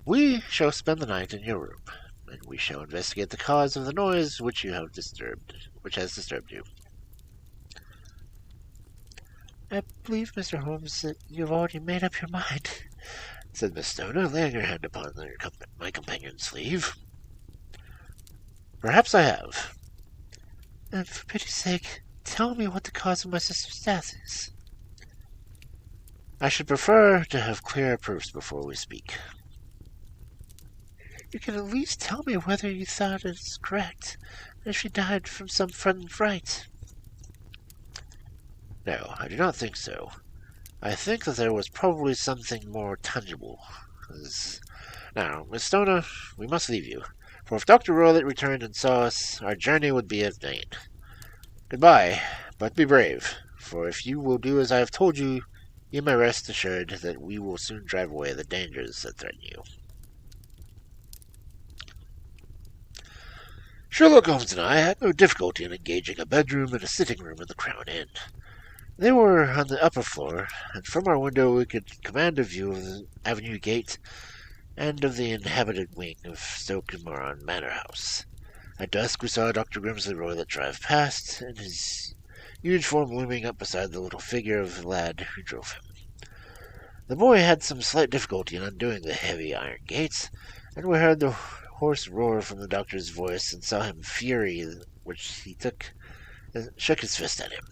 We shall spend the night in your room, and we shall investigate the cause of the noise which has disturbed you. I believe, Mr. Holmes, that you've already made up your mind, said Miss Stoner, laying her hand upon my companion's sleeve. Perhaps I have. And for pity's sake, tell me what the cause of my sister's death is. I should prefer to have clearer proofs before we speak. You can at least tell me whether you thought it is correct, and if she died from some sudden fright. No, I do not think so. I think that there was probably something more tangible. Now, Miss Stoner, we must leave you, for if Dr. Rowlett returned and saw us, our journey would be in vain. Goodbye, but be brave, for if you will do as I have told you, you may rest assured that we will soon drive away the dangers that threaten you. Sherlock Holmes and I had no difficulty in engaging a bedroom and a sitting room in the Crown Inn. They were on the upper floor, and from our window we could command a view of the avenue gate and of the inhabited wing of Stoke-Moran Manor House. At dusk we saw Dr. Grimsley Roylott drive past in his huge form looming up beside the little figure of the lad who drove him. The boy had some slight difficulty in undoing the heavy iron gates, and we heard the hoarse roar from the doctor's voice and saw him fury, which he took and shook his fist at him.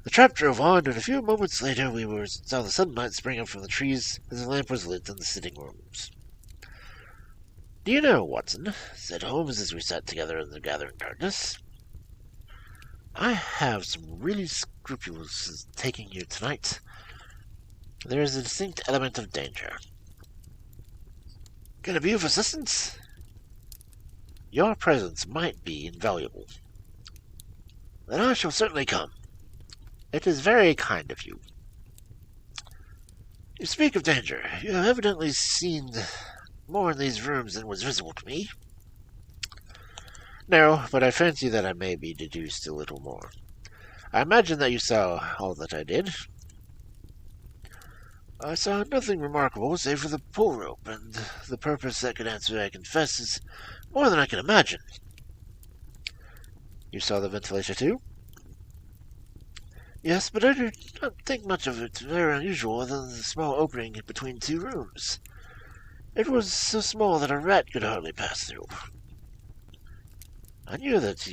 The trap drove on, and a few moments later saw the sunlight spring up from the trees as the lamp was lit in the sitting rooms. "Do you know, Watson," said Holmes as we sat together in the gathering darkness, "I have some really scruples taking you tonight. There is a distinct element of danger." "Can I be of assistance?" "Your presence might be invaluable." "Then I shall certainly come." "It is very kind of you." "You speak of danger. You have evidently seen more in these rooms than was visible to me." "No, but I fancy that I may be deduced a little more. I imagine that you saw all that I did." "I saw nothing remarkable save for the pull rope, and the purpose that could answer, I confess, is more than I can imagine." "You saw the ventilator too?" "Yes, but I do not think much of it very unusual other than the small opening between two rooms. It was so small that a rat could hardly pass through." "I knew that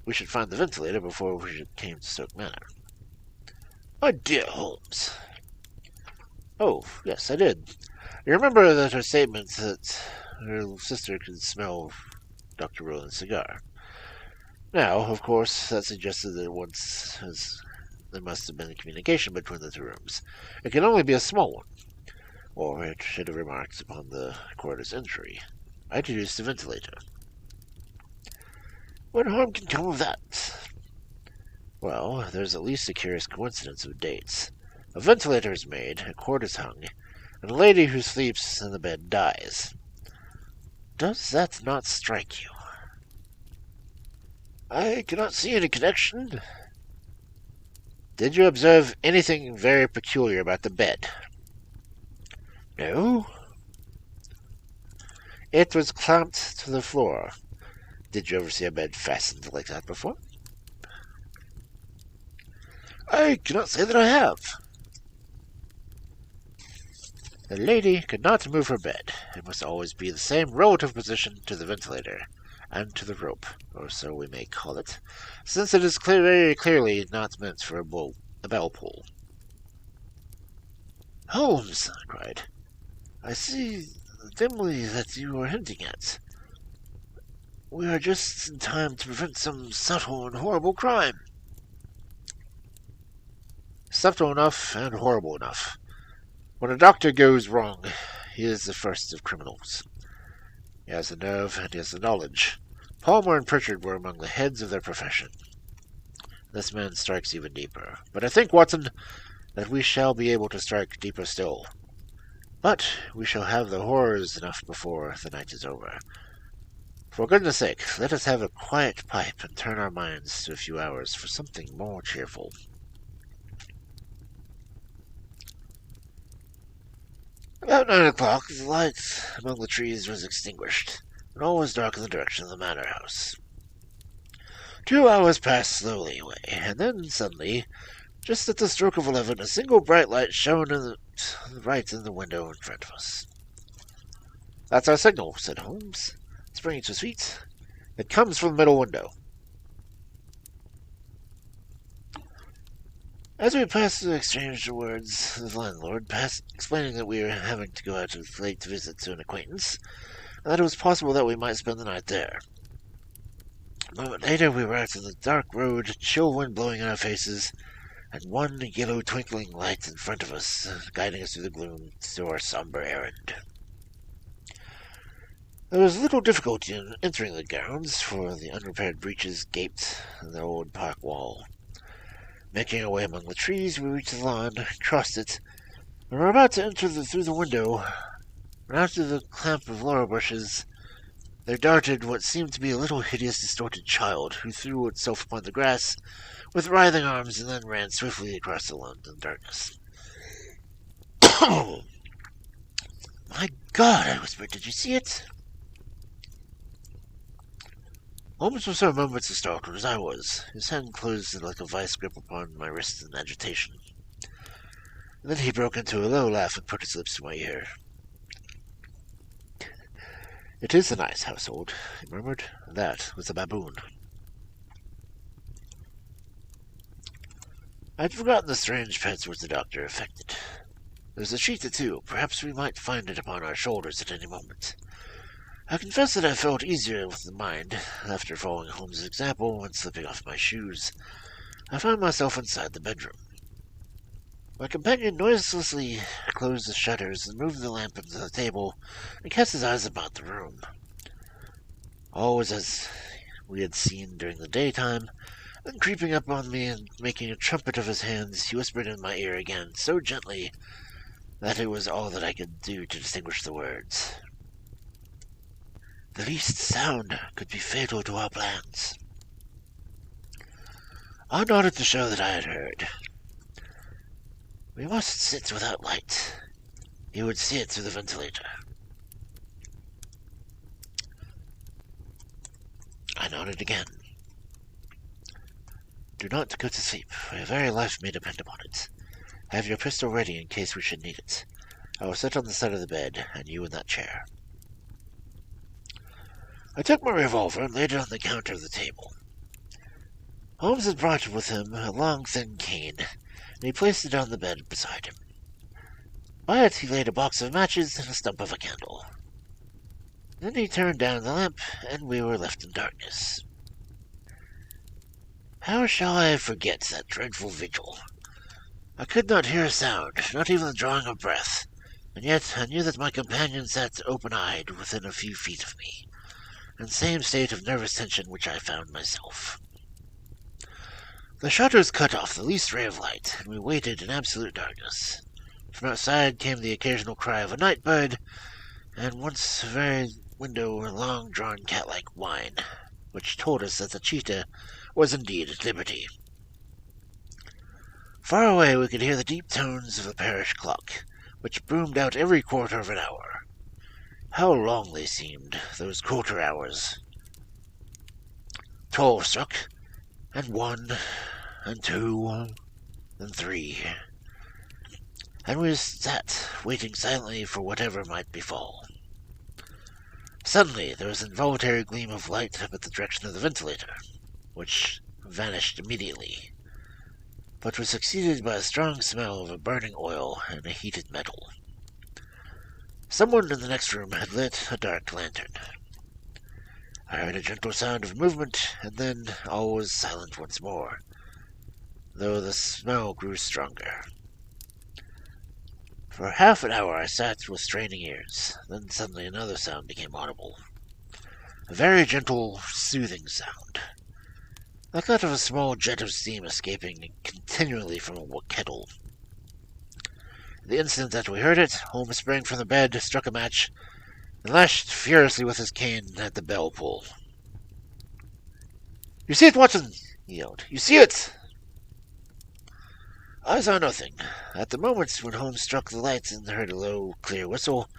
we should find the ventilator before we came to Stoke Manor." "My dear Holmes." "Oh, yes, I did. You remember that her statement that her sister could smell Dr. Rowland's cigar. Now, of course, that suggested that there must have been a communication between the two rooms. It can only be a small one, or it should have remarked upon the corridor's injury. I deduced the ventilator." "What harm can come of that?" "Well, there's at least a curious coincidence of dates. A ventilator is made, a cord is hung, and a lady who sleeps in the bed dies. Does that not strike you?" "I cannot see any connection." "Did you observe anything very peculiar about the bed?" "No." "It was clamped to the floor. Did you ever see a bed fastened like that before?" "I cannot say that I have." "The lady could not move her bed. It must always be the same relative position to the ventilator, and to the rope, or so we may call it, since it is very clearly not meant for a bell pull." "Holmes," I cried, "I see dimly that you are hinting at. We are just in time to prevent some subtle and horrible crime." "Subtle enough and horrible enough. When a doctor goes wrong, he is the first of criminals. He has the nerve and he has the knowledge. Palmer and Pritchard were among the heads of their profession. This man strikes even deeper. But I think, Watson, that we shall be able to strike deeper still. But we shall have the horrors enough before the night is over. For goodness sake, let us have a quiet pipe and turn our minds to a few hours for something more cheerful." About 9 o'clock, the light among the trees was extinguished, and all was dark in the direction of the manor house. 2 hours passed slowly away, and then suddenly, just at the stroke of 11, a single bright light shone right in the window in front of us. "That's our signal," said Holmes, springing to his feet. "It comes from the middle window." As we passed to exchange the words, the landlord explaining that we were having to go out of late visit to an acquaintance, and that it was possible that we might spend the night there. A moment later we were out in the dark road, chill wind blowing in our faces, and one yellow twinkling light in front of us, guiding us through the gloom to our somber errand. There was little difficulty in entering the grounds, for the unrepaired breaches gaped in the old park wall. Making our way among the trees, we reached the lawn, crossed it, and were about to enter through the window, when out of the clump of laurel bushes there darted what seemed to be a little hideous distorted child, who threw itself upon the grass with writhing arms and then ran swiftly across the lawn in the darkness. "My God!" I whispered. "Did you see it?" Holmes was for a moment as startled as I was. His hand closed like a vice grip upon my wrist in agitation. And then he broke into a low laugh and put his lips to my ear. "It is a nice household," he murmured. "That was a baboon." I'd forgotten the strange pets which the doctor affected. There's a cheetah, too. Perhaps we might find it upon our shoulders at any moment. I confess that I felt easier with the mind. After following Holmes' example and slipping off my shoes, I found myself inside the bedroom. My companion noiselessly closed the shutters and moved the lamp into the table and cast his eyes about the room. All was as we had seen during the daytime. Then creeping up on me and making a trumpet of his hands, he whispered in my ear again, so gently that it was all that I could do to distinguish the words. "The least sound could be fatal to our plans." I nodded to show that I had heard. "We must sit without light. You would see it through the ventilator." I nodded again. "Do not go to sleep, for your very life may depend upon it. Have your pistol ready in case we should need it. I will sit on the side of the bed, and you in that chair." I took my revolver and laid it on the counter of the table. Holmes had brought with him a long, thin cane, and he placed it on the bed beside him. By it he laid a box of matches and a stump of a candle. Then he turned down the lamp, and we were left in darkness. How shall I forget that dreadful vigil? I could not hear a sound, not even the drawing of breath, and yet I knew that my companion sat open-eyed within a few feet of me, in the same state of nervous tension which I found myself. The shutters cut off the least ray of light, and we waited in absolute darkness. From outside came the occasional cry of a night bird, and once a very window a long-drawn cat-like whine, which told us that the cheetah was indeed at liberty. Far away we could hear the deep tones of the parish clock, which boomed out every quarter of an hour. How long they seemed, those quarter hours. 12 struck, and 1, and 2, and 3. And we sat, waiting silently for whatever might befall. Suddenly there was an involuntary gleam of light up at the direction of the ventilator, which vanished immediately, but was succeeded by a strong smell of a burning oil and a heated metal. Someone in the next room had lit a dark lantern. I heard a gentle sound of movement, and then all was silent once more, though the smell grew stronger. For half an hour I sat with straining ears. Then suddenly another sound became audible. A very gentle, soothing sound, like that of a small jet of steam escaping continually from a kettle. The instant that we heard it, Holmes sprang from the bed, struck a match, and lashed furiously with his cane at the bell pull. "You see it, Watson!" he yelled. "You see it!" I saw nothing. At the moment when Holmes struck the light and heard a low, clear whistle,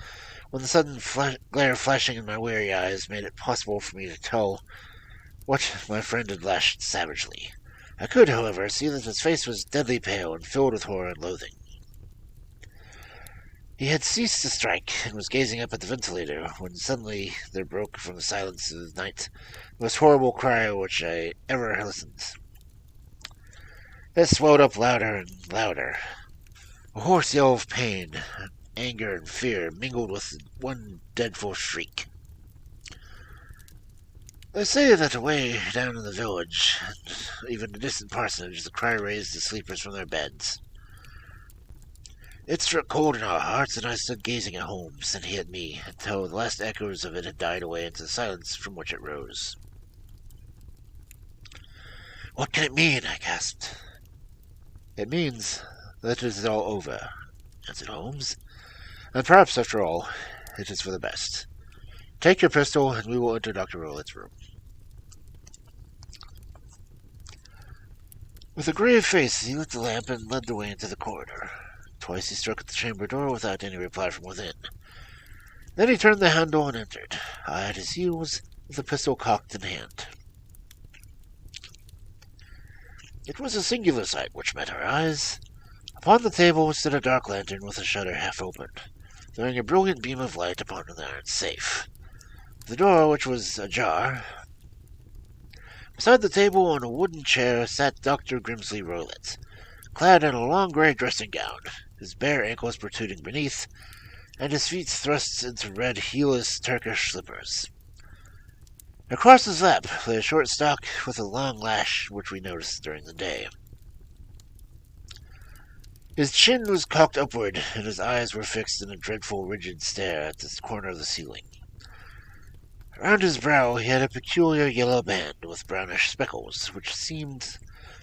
when the sudden glare flashing in my weary eyes made it possible for me to tell what my friend had lashed savagely. I could, however, see that his face was deadly pale and filled with horror and loathing. He had ceased to strike and was gazing up at the ventilator when suddenly there broke from the silence of the night the most horrible cry which I ever listened. It swelled up louder and louder. A hoarse yell of pain, anger, and fear mingled with one dreadful shriek. They say that away down in the village, and even a distant parsonage, the cry raised the sleepers from their beds. It struck cold in our hearts, and I stood gazing at Holmes and he at me until the last echoes of it had died away into the silence from which it rose. "What can it mean?" I gasped. "It means that it is all over," answered Holmes. "And perhaps, after all, it is for the best. Take your pistol, and we will enter Dr. Rowlett's room." With a grave face, he lit the lamp and led the way into the corridor. Twice he struck at the chamber door without any reply from within. Then he turned the handle and entered, I at his heels, with the pistol cocked in hand. It was a singular sight which met our eyes. Upon the table stood a dark lantern with a shutter half opened, throwing a brilliant beam of light upon an iron safe. The door, which was ajar. Beside the table on a wooden chair sat Dr. Grimsley Rowlett, clad in a long grey dressing gown, his bare ankles protruding beneath, and his feet thrust into red heelless Turkish slippers. Across his lap lay a short stock with a long lash, which we noticed during the day. His chin was cocked upward, and his eyes were fixed in a dreadful, rigid stare at the corner of the ceiling. Around his brow he had a peculiar yellow band with brownish speckles, which seemed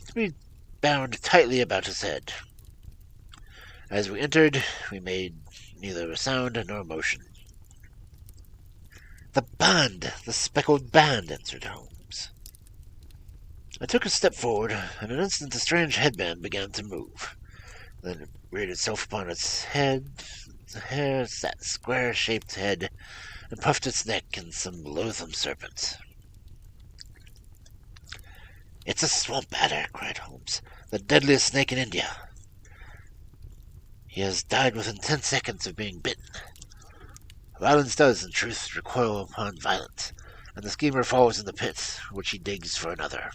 to be bound tightly about his head. As we entered, we made neither a sound nor a motion. "The band! The speckled band!" answered Holmes. I took a step forward. In an instant the strange headband began to move. Then it reared itself upon its head. The hair sat square-shaped head, and puffed its neck in some loathsome serpent. "It's a swamp adder," cried Holmes, "the deadliest snake in India. He has died within 10 seconds of being bitten. Violence does, in truth, recoil upon violence, and the schemer falls in the pit, which he digs for another.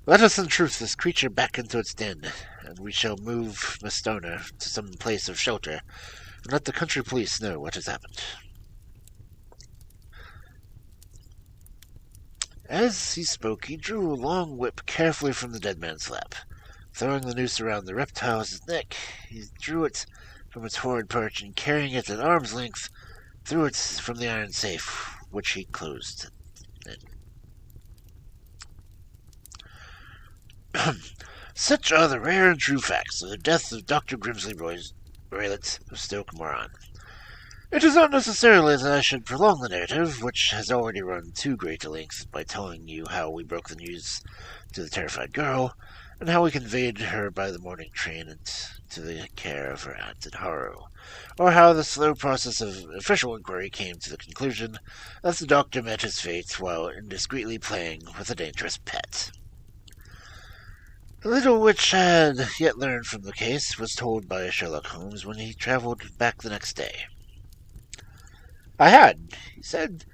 Let us untruth this creature back into its den, and we shall move Miss Stoner to some place of shelter, and let the country police know what has happened." As he spoke, he drew a long whip carefully from the dead man's lap. Throwing the noose around the reptile's neck, he drew it from its horrid perch, and carrying it at arm's length, threw it from the iron safe, which he closed. Such are the rare and true facts of the death of Dr. Grimsley Rowlett of Stoke Moran. It is not necessarily that I should prolong the narrative, which has already run too great a length, by telling you how we broke the news to the terrified girl, and how we conveyed her by the morning train into the care of her aunt at Harrow, or how the slow process of official inquiry came to the conclusion that the doctor met his fate while indiscreetly playing with a dangerous pet. The little which I had yet learned from the case was told by Sherlock Holmes when he travelled back the next day. "I had," he said,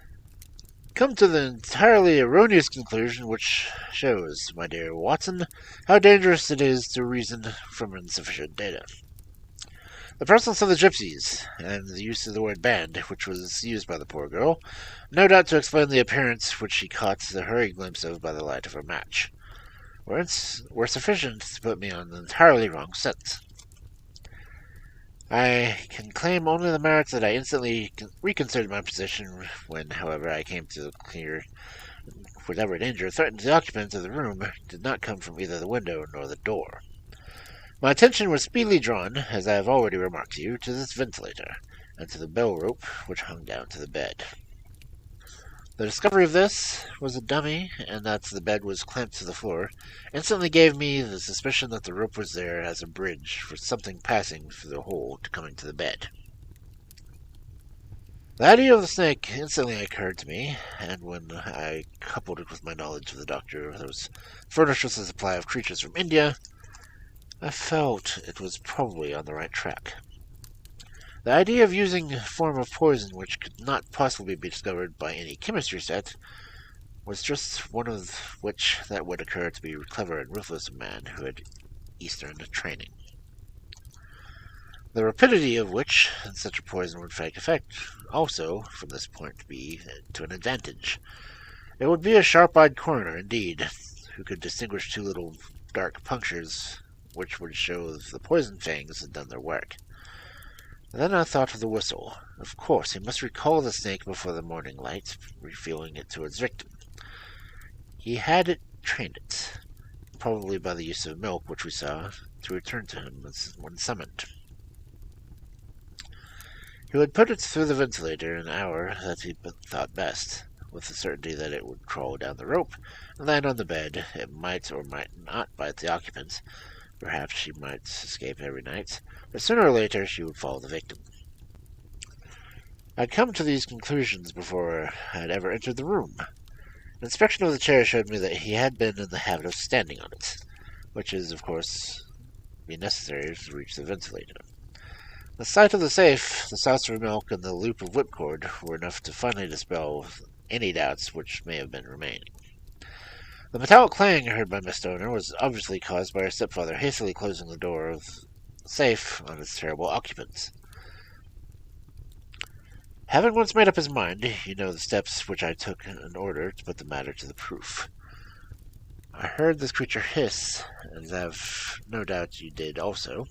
"come to the entirely erroneous conclusion which shows, my dear Watson, how dangerous it is to reason from insufficient data. The presence of the gypsies, and the use of the word band, which was used by the poor girl, no doubt to explain the appearance which she caught the hurried glimpse of by the light of her match, were sufficient to put me on the entirely wrong scent. I can claim only the merit that I instantly reconsidered my position when, however, I came to clear whatever danger threatened the occupants of the room did not come from either the window nor the door. My attention was speedily drawn, as I have already remarked to you, to this ventilator, and to the bell rope which hung down to the bed. The discovery of this was a dummy, and that the bed was clamped to the floor, instantly gave me the suspicion that the rope was there as a bridge for something passing through the hole to coming to the bed. The idea of the snake instantly occurred to me, and when I coupled it with my knowledge of the doctor who was furnished with a supply of creatures from India, I felt it was probably on the right track. The idea of using a form of poison which could not possibly be discovered by any chemistry set was just one of which that would occur to be clever and ruthless a man who had Eastern training. The rapidity of which such a poison would take effect also, from this point, be to an advantage. It would be a sharp-eyed coroner, indeed, who could distinguish two little dark punctures which would show the poison fangs had done their work. Then I thought of the whistle. Of course, he must recall the snake before the morning light, revealing it to its victim. He had trained it, probably by the use of milk which we saw, to return to him when summoned. He would put it through the ventilator in an hour that he thought best, with the certainty that it would crawl down the rope and land on the bed. It might or might not bite the occupants. Perhaps she might escape every night, but sooner or later she would follow the victim. I had come to these conclusions before I had ever entered the room. An inspection of the chair showed me that he had been in the habit of standing on it. which is, of course, be necessary to reach the ventilator. The sight of the safe, the saucer of milk, and the loop of whipcord were enough to finally dispel any doubts which may have been remaining. The metallic clang heard by Miss Stoner was obviously caused by her stepfather hastily closing the door of the safe on its terrible occupants. Having once made up his mind, you know the steps which I took in order to put the matter to the proof. I heard this creature hiss, as I have no doubt you did also.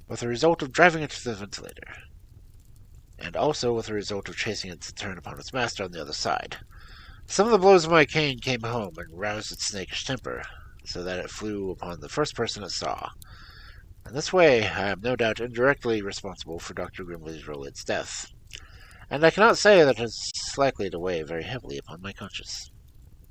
With the result of driving it to the ventilator, and also with the result of chasing it to turn upon its master on the other side. Some of the blows of my cane came home and roused its snakish temper, so that it flew upon the first person it saw. In this way, I am no doubt indirectly responsible for Dr. Grimley's death, and I cannot say that it is likely to weigh very heavily upon my conscience.